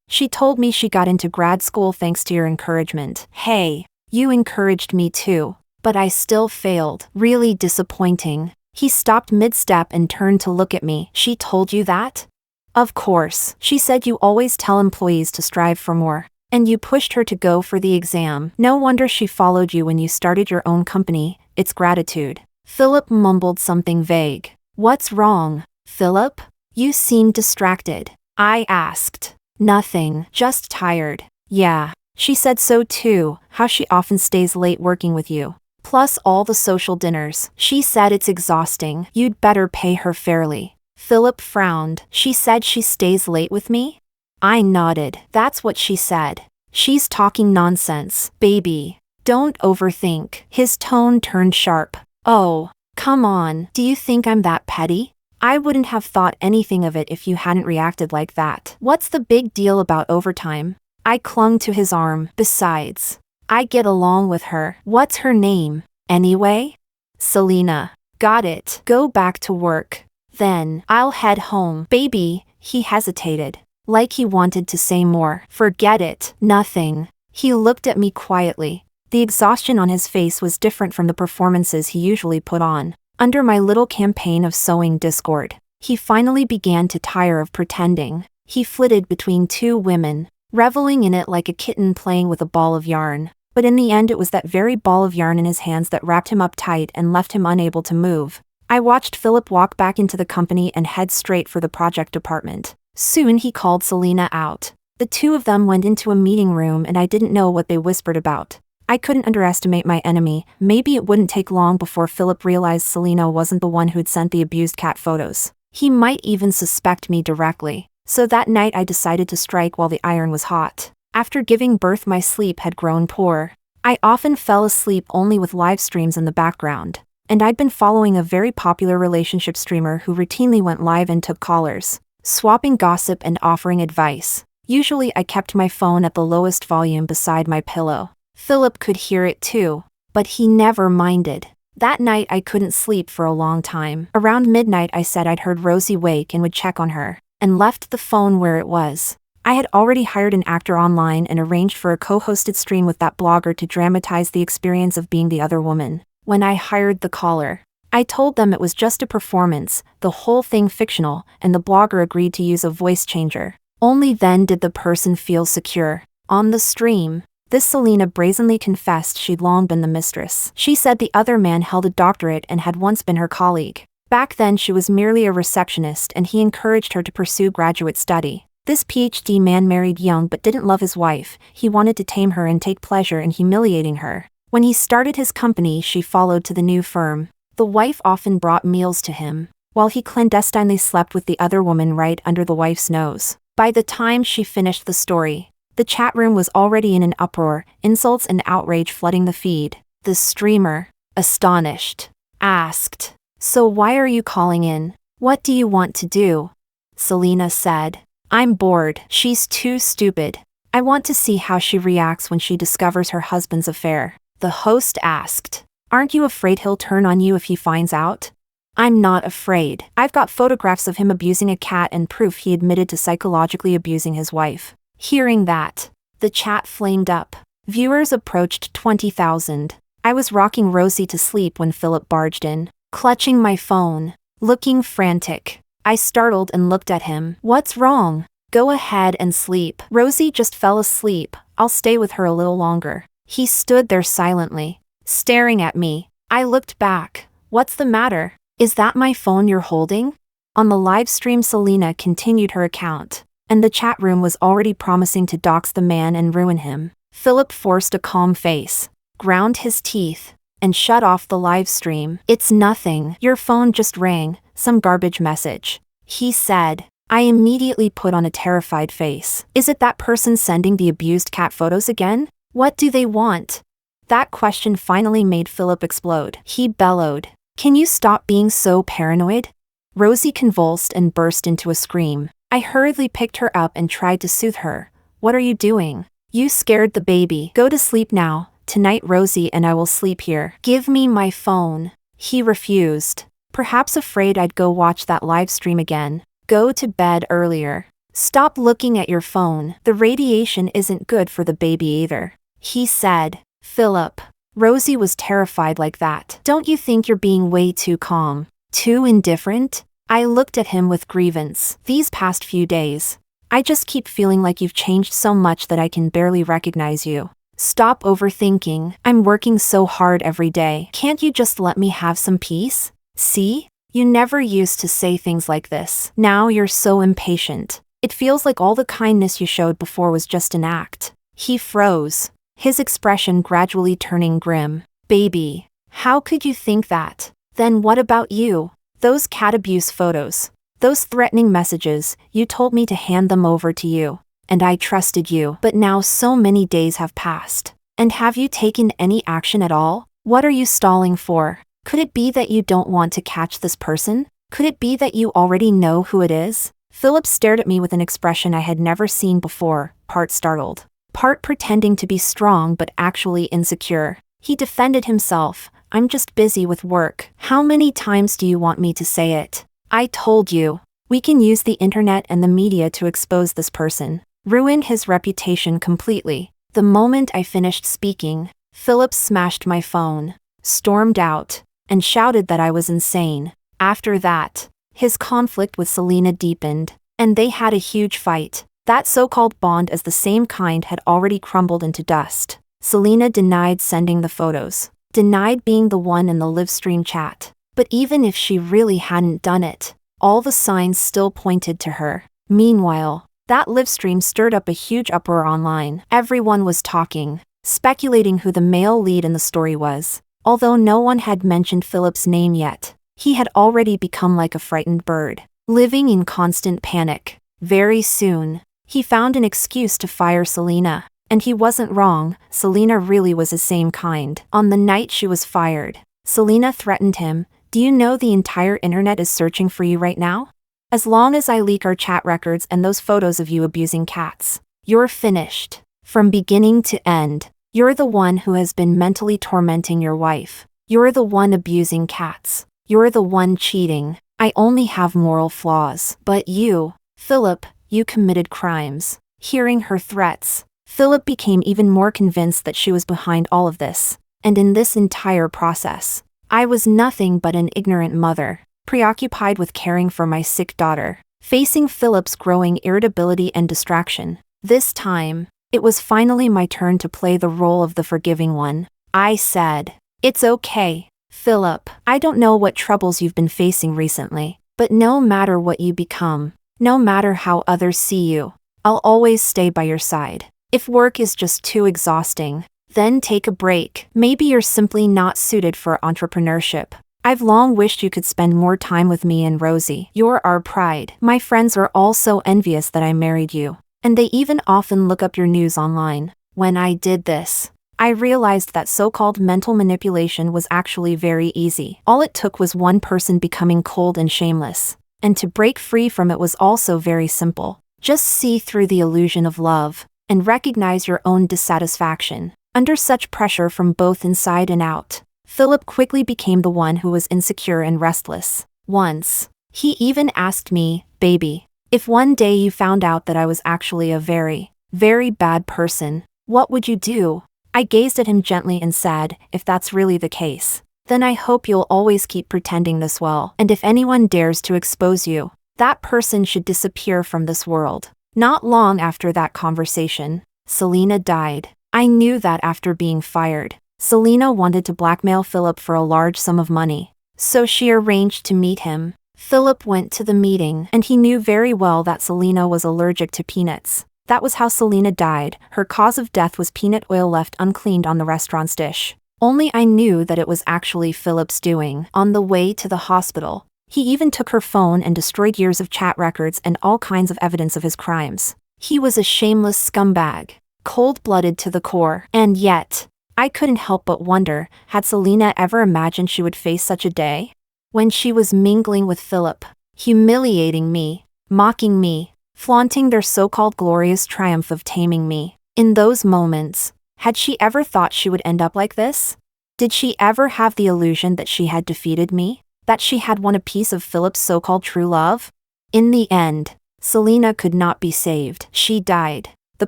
She told me she got into grad school thanks to your encouragement. Hey, you encouraged me too, but I still failed. Really disappointing. He stopped mid-step and turned to look at me. She told you that? Of course. She said you always tell employees to strive for more, and you pushed her to go for the exam. No wonder she followed you when you started your own company. It's gratitude. Philip mumbled something vague. What's wrong, Philip? You seem distracted. I asked. Nothing, just tired. Yeah, she said so too, how she often stays late working with you. Plus all the social dinners. She said it's exhausting. You'd better pay her fairly. Philip frowned. She said she stays late with me? I nodded. That's what she said. She's talking nonsense. Baby, don't overthink. His tone turned sharp. Oh, come on. Do you think I'm that petty? I wouldn't have thought anything of it if you hadn't reacted like that. What's the big deal about overtime? I clung to his arm. Besides, I get along with her. What's her name, anyway? Selena. Got it. Go back to work. Then, I'll head home. Baby, he hesitated, like he wanted to say more. Forget it. Nothing. He looked at me quietly. The exhaustion on his face was different from the performances he usually put on. Under my little campaign of sowing discord, he finally began to tire of pretending. He flitted between two women, reveling in it like a kitten playing with a ball of yarn. But in the end it was that very ball of yarn in his hands that wrapped him up tight and left him unable to move. I watched Philip walk back into the company and head straight for the project department. Soon he called Selena out. The two of them went into a meeting room and I didn't know what they whispered about. I couldn't underestimate my enemy. Maybe it wouldn't take long before Philip realized Selena wasn't the one who'd sent the abused cat photos. He might even suspect me directly. So that night I decided to strike while the iron was hot. After giving birth, my sleep had grown poor. I often fell asleep only with live streams in the background. And I'd been following a very popular relationship streamer who routinely went live and took callers, swapping gossip and offering advice. Usually I kept my phone at the lowest volume beside my pillow. Philip could hear it too, but he never minded. That night I couldn't sleep for a long time. Around midnight I said I'd heard Rosie wake and would check on her, and left the phone where it was. I had already hired an actor online and arranged for a co-hosted stream with that blogger to dramatize the experience of being the other woman. When I hired the caller, I told them it was just a performance, the whole thing fictional, and the blogger agreed to use a voice changer. Only then did the person feel secure. On the stream, this Selena brazenly confessed she'd long been the mistress. She said the other man held a doctorate and had once been her colleague. Back then she was merely a receptionist and he encouraged her to pursue graduate study. This PhD man married young but didn't love his wife. He wanted to tame her and take pleasure in humiliating her. When he started his company, she followed to the new firm. The wife often brought meals to him, while he clandestinely slept with the other woman right under the wife's nose. By the time she finished the story, the chat room was already in an uproar, insults and outrage flooding the feed. The streamer, astonished, asked, "So why are you calling in? What do you want to do?" Selena said, "I'm bored. She's too stupid. I want to see how she reacts when she discovers her husband's affair." The host asked, "Aren't you afraid he'll turn on you if he finds out?" "I'm not afraid. I've got photographs of him abusing a cat and proof he admitted to psychologically abusing his wife." Hearing that, the chat flamed up. Viewers approached 20,000. I was rocking Rosie to sleep when Philip barged in, clutching my phone, looking frantic. I startled and looked at him. "What's wrong?" "Go ahead and sleep. Rosie just fell asleep. I'll stay with her a little longer." He stood there silently, staring at me. I looked back. "What's the matter? Is that my phone you're holding?" On the live stream, Selena continued her account, and the chat room was already promising to dox the man and ruin him. Philip forced a calm face, ground his teeth, and shut off the live stream. "It's nothing. Your phone just rang, some garbage message," he said. I immediately put on a terrified face. "Is it that person sending the abused cat photos again? What do they want?" That question finally made Philip explode. He bellowed, "Can you stop being so paranoid?" Rosie convulsed and burst into a scream. I hurriedly picked her up and tried to soothe her. "What are you doing? You scared the baby. Go to sleep now. Tonight Rosie and I will sleep here." "Give me my phone." He refused, perhaps afraid I'd go watch that live stream again. "Go to bed earlier. Stop looking at your phone. The radiation isn't good for the baby either," he said. "Philip." Rosie was terrified like that. "Don't you think you're being way too calm? Too indifferent?" I looked at him with grievance. "These past few days, I just keep feeling like you've changed so much that I can barely recognize you. Stop overthinking. I'm working so hard every day. Can't you just let me have some peace? See? You never used to say things like this. Now you're so impatient. It feels like all the kindness you showed before was just an act." He froze, his expression gradually turning grim. "Baby, how could you think that? Then what about you? Those cat abuse photos, those threatening messages, you told me to hand them over to you. And I trusted you. But now so many days have passed. And have you taken any action at all? What are you stalling for? Could it be that you don't want to catch this person? Could it be that you already know who it is?" Philip stared at me with an expression I had never seen before, part startled, part pretending to be strong but actually insecure. He defended himself. "I'm just busy with work. How many times do you want me to say it? I told you. We can use the internet and the media to expose this person, ruin his reputation completely." The moment I finished speaking, Philip smashed my phone, stormed out, and shouted that I was insane. After that, his conflict with Selena deepened, and they had a huge fight. That so-called bond as the same kind had already crumbled into dust. Selena denied sending the photos, denied being the one in the live stream chat. But even if she really hadn't done it, all the signs still pointed to her. Meanwhile, that live stream stirred up a huge uproar online. Everyone was talking, speculating who the male lead in the story was. Although no one had mentioned Philip's name yet, he had already become like a frightened bird, living in constant panic. Very soon, he found an excuse to fire Selena. And he wasn't wrong, Selena really was the same kind. On the night she was fired, Selena threatened him, "Do you know the entire internet is searching for you right now? As long as I leak our chat records and those photos of you abusing cats, you're finished. From beginning to end, you're the one who has been mentally tormenting your wife. You're the one abusing cats. You're the one cheating. I only have moral flaws. But you, Philip, you committed crimes." Hearing her threats, Philip became even more convinced that she was behind all of this. And in this entire process, I was nothing but an ignorant mother, preoccupied with caring for my sick daughter. Facing Philip's growing irritability and distraction, this time, it was finally my turn to play the role of the forgiving one. I said, "It's okay, Philip. I don't know what troubles you've been facing recently, but no matter what you become, no matter how others see you, I'll always stay by your side. If work is just too exhausting, then take a break. Maybe you're simply not suited for entrepreneurship. I've long wished you could spend more time with me and Rosie. You're our pride. My friends are all so envious that I married you, and they even often look up your news online." When I did this, I realized that so-called mental manipulation was actually very easy. All it took was one person becoming cold and shameless, and to break free from it was also very simple. Just see through the illusion of love, and recognize your own dissatisfaction. Under such pressure from both inside and out, Philip quickly became the one who was insecure and restless. Once, he even asked me, "Baby, if one day you found out that I was actually a very, very bad person, what would you do?" I gazed at him gently and said, "If that's really the case, then I hope you'll always keep pretending this well. And if anyone dares to expose you, that person should disappear from this world." Not long after that conversation, Selena died. I knew that after being fired, Selena wanted to blackmail Philip for a large sum of money, so she arranged to meet him. Philip went to the meeting, and he knew very well that Selena was allergic to peanuts. That was how Selena died. Her cause of death was peanut oil left uncleaned on the restaurant's dish. Only I knew that it was actually Philip's doing. On the way to the hospital, he even took her phone and destroyed years of chat records and all kinds of evidence of his crimes. He was a shameless scumbag, cold-blooded to the core. And yet, I couldn't help but wonder, had Selena ever imagined she would face such a day? When she was mingling with Philip, humiliating me, mocking me, flaunting their so-called glorious triumph of taming me. In those moments, had she ever thought she would end up like this? Did she ever have the illusion that she had defeated me? That she had won a piece of Philip's so-called true love? In the end, Selena could not be saved. She died. The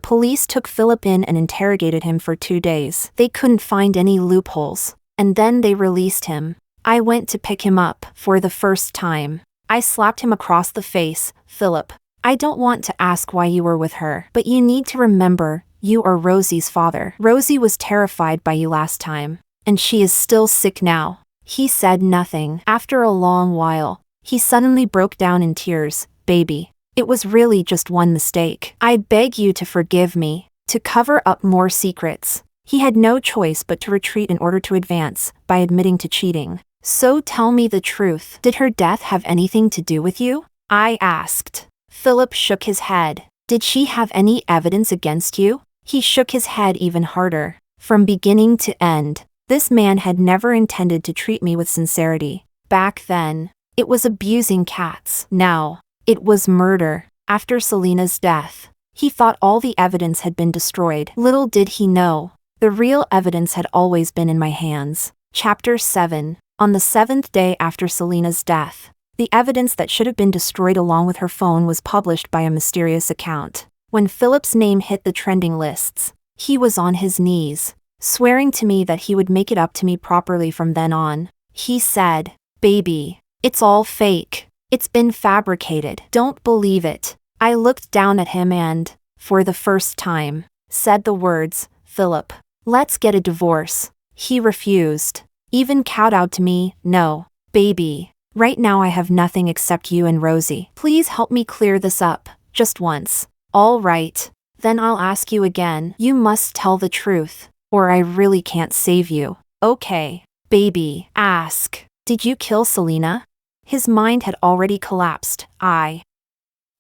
police took Philip in and interrogated him for 2 days. They couldn't find any loopholes, and then they released him. I went to pick him up. For the first time, I slapped him across the face. "Philip, I don't want to ask why you were with her, but you need to remember, you are Rosie's father. Rosie was terrified by you last time, and she is still sick now." He said nothing. After a long while, he suddenly broke down in tears. "Baby, it was really just one mistake. I beg you to forgive me." To cover up more secrets, he had no choice but to retreat in order to advance, by admitting to cheating. "So tell me the truth. Did her death have anything to do with you?" I asked. Philip shook his head. "Did she have any evidence against you?" He shook his head even harder. From beginning to end, this man had never intended to treat me with sincerity. Back then, it was abusing cats. Now, it was murder. After Selena's death, he thought all the evidence had been destroyed. Little did he know, the real evidence had always been in my hands. Chapter 7. On the 7th day after Selena's death, the evidence that should have been destroyed along with her phone was published by a mysterious account. When Philip's name hit the trending lists, he was on his knees, swearing to me that he would make it up to me properly from then on. He said, "Baby, it's all fake. It's been fabricated. Don't believe it." I looked down at him and, for the first time, said the words, "Philip, let's get a divorce." He refused, even kowtowed to me. "No, Baby, right now I have nothing except you and Rosie. Please help me clear this up, just once. All right. Then I'll ask you again. You must tell the truth, or I really can't save you. Okay. Baby, ask. Did you kill Selena? His mind had already collapsed. I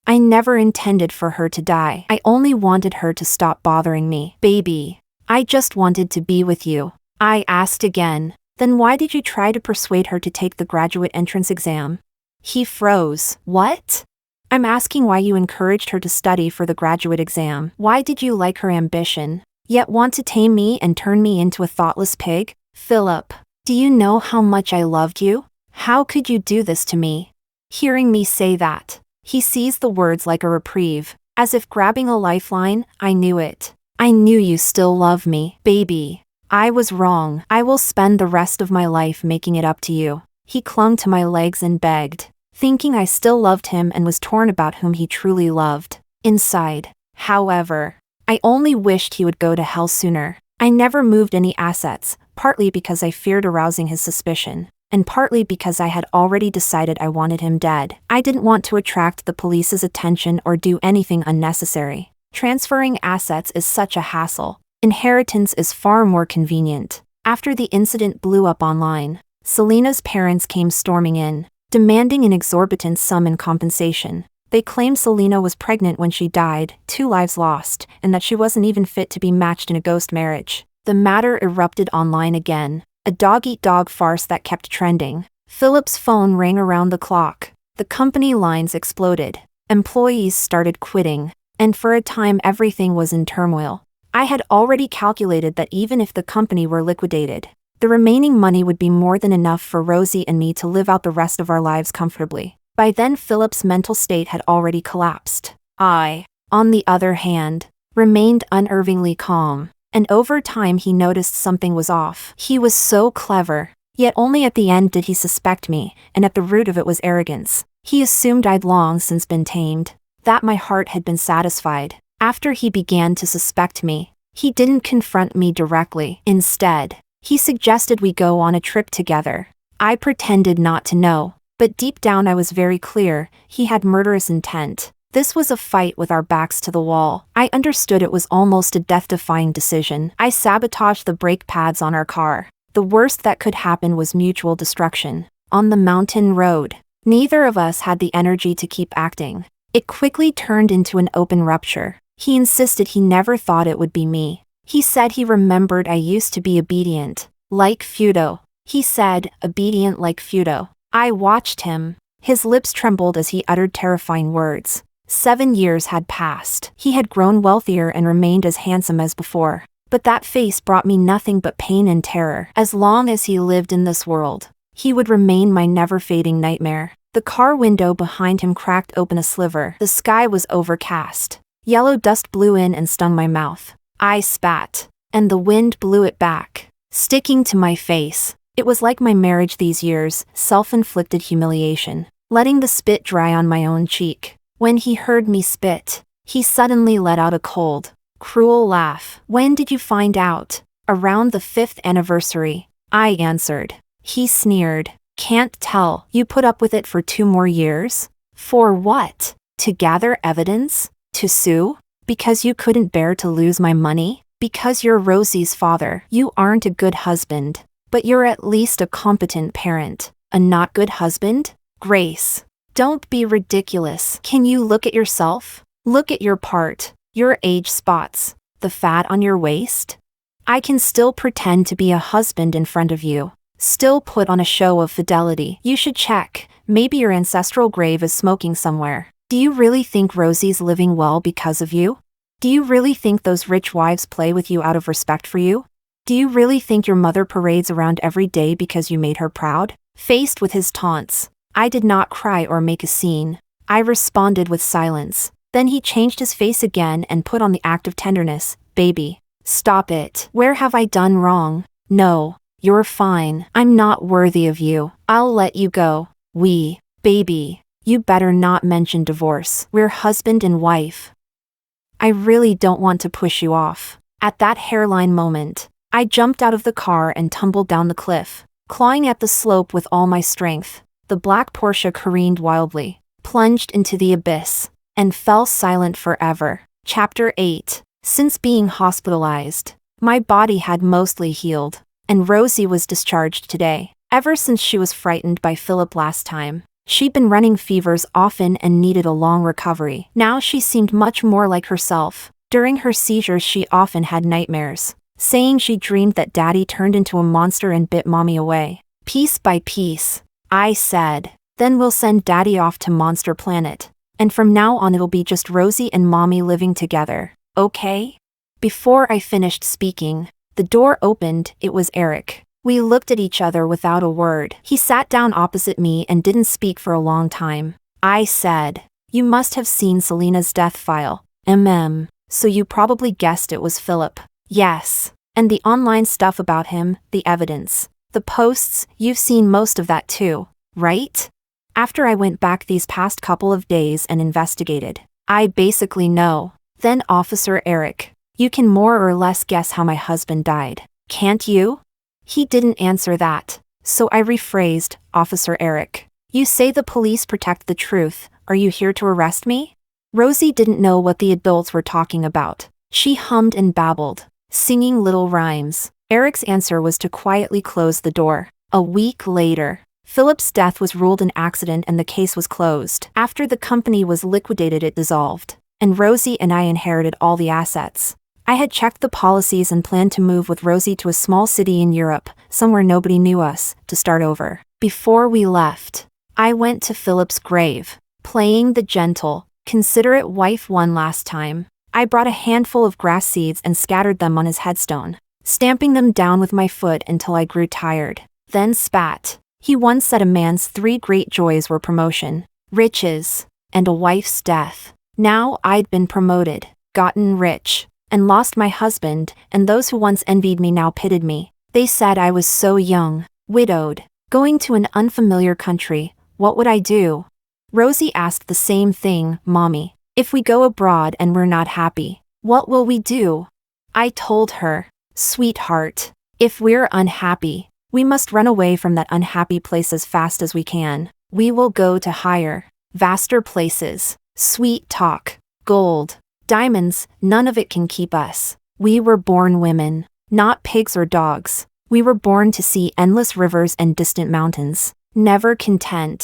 never intended for her to die. I only wanted her to stop bothering me. Baby, I just wanted to be with you. I asked again. Then why did you try to persuade her to take the graduate entrance exam? He froze. What? I'm asking why you encouraged her to study for the graduate exam. Why did you like her ambition, yet want to tame me and turn me into a thoughtless pig? Philip, do you know how much I loved you? How could you do this to me? Hearing me say that, he seized the words like a reprieve, as if grabbing a lifeline. I knew it. I knew you still love me. Baby, I was wrong. I will spend the rest of my life making it up to you. He clung to my legs and begged, thinking I still loved him and was torn about whom he truly loved. Inside, however, I only wished he would go to hell sooner. I never moved any assets, partly because I feared arousing his suspicion, and partly because I had already decided I wanted him dead. I didn't want to attract the police's attention or do anything unnecessary. Transferring assets is such a hassle. Inheritance is far more convenient. After the incident blew up online, Selena's parents came storming in, demanding an exorbitant sum in compensation. They claimed Selena was pregnant when she died, 2 lives lost, and that she wasn't even fit to be matched in a ghost marriage. The matter erupted online again, a dog-eat-dog farce that kept trending. Philip's phone rang around the clock. The company lines exploded. Employees started quitting, and for a time everything was in turmoil. I had already calculated that even if the company were liquidated, the remaining money would be more than enough for Rosie and me to live out the rest of our lives comfortably. By then Philip's mental state had already collapsed. I, on the other hand, remained unnervingly calm, and over time he noticed something was off. He was so clever, yet only at the end did he suspect me, and at the root of it was arrogance. He assumed I'd long since been tamed, that my heart had been satisfied. After he began to suspect me, he didn't confront me directly. Instead, he suggested we go on a trip together. I pretended not to know, but deep down I was very clear, he had murderous intent. This was a fight with our backs to the wall. I understood it was almost a death-defying decision. I sabotaged the brake pads on our car. The worst that could happen was mutual destruction. On the mountain road, neither of us had the energy to keep acting. It quickly turned into an open rupture. He insisted he never thought it would be me. He said he remembered I used to be obedient, like Feudo. He said, obedient like Feudo. I watched him. His lips trembled as he uttered terrifying words. 7 years had passed. He had grown wealthier and remained as handsome as before. But that face brought me nothing but pain and terror. As long as he lived in this world, he would remain my never-fading nightmare. The car window behind him cracked open a sliver. The sky was overcast. Yellow dust blew in and stung my mouth. I spat, and the wind blew it back, sticking to my face. It was like my marriage these years, self-inflicted humiliation, letting the spit dry on my own cheek. When he heard me spit, he suddenly let out a cold, cruel laugh. When did you find out? Around the 5th anniversary, I answered. He sneered. Can't tell. You put up with it for 2 more years? For what? To gather evidence? To sue? Because you couldn't bear to lose my money? Because you're Rosie's father. You aren't a good husband, but you're at least a competent parent. A not good husband? Grace, don't be ridiculous. Can you look at yourself? Look at your part, your age spots, the fat on your waist. I can still pretend to be a husband in front of you, still put on a show of fidelity. You should check. Maybe your ancestral grave is smoking somewhere. Do you really think Rosie's living well because of you? Do you really think those rich wives play with you out of respect for you? Do you really think your mother parades around every day because you made her proud? Faced with his taunts, I did not cry or make a scene. I responded with silence. Then he changed his face again and put on the act of tenderness. Baby, stop it. Where have I done wrong? No, you're fine. I'm not worthy of you. I'll let you go. Baby. You better not mention divorce. We're husband and wife. I really don't want to push you off. At that hairline moment, I jumped out of the car and tumbled down the cliff. clawing at the slope with all my strength. The black Porsche careened wildly, plunged into the abyss, and fell silent forever. Chapter 8. Since being hospitalized, my body had mostly healed, and Rosie was discharged today. Ever since she was frightened by Philip last time, she'd been running fevers often and needed a long recovery. Now she seemed much more like herself. During her seizures she often had nightmares, saying she dreamed that Daddy turned into a monster and bit Mommy away. Piece by piece, I said. Then we'll send Daddy off to Monster Planet, and from now on it'll be just Rosie and Mommy living together, okay? Before I finished speaking, the door opened. It was Eric. We looked at each other without a word. He sat down opposite me and didn't speak for a long time. I said, "You must have seen Selena's death file, so you probably guessed it was Philip." "Yes. And the online stuff about him, the evidence, the posts, you've seen most of that too, right?" After I went back these past couple of days and investigated, I basically know. Then Officer Eric, you can more or less guess how my husband died, can't you? He didn't answer that, so I rephrased. Officer Eric, you say the police protect the truth. Are you here to arrest me? Rosie didn't know what the adults were talking about. She hummed and babbled, singing little rhymes. Eric's answer was to quietly close the door. A week later, Philip's death was ruled an accident and the case was closed. After the company was liquidated, it dissolved, and Rosie and I inherited all the assets. I had checked the policies and planned to move with Rosie to a small city in Europe, somewhere nobody knew us, to start over. Before we left, I went to Philip's grave, playing the gentle, considerate wife one last time. I brought a handful of grass seeds and scattered them on his headstone, stamping them down with my foot until I grew tired. Then spat. He once said a man's 3 great joys were promotion, riches, and a wife's death. Now I'd been promoted, gotten rich, and lost my husband, and those who once envied me now pitied me. They said I was so young, widowed, going to an unfamiliar country. What would I do? Rosie asked the same thing. Mommy, if we go abroad and we're not happy, what will we do? I told her, sweetheart, if we're unhappy, we must run away from that unhappy place as fast as we can. We will go to higher, vaster places. Sweet talk, gold, diamonds, none of it can keep us. We were born women, not pigs or dogs. We were born to see endless rivers and distant mountains. Never content,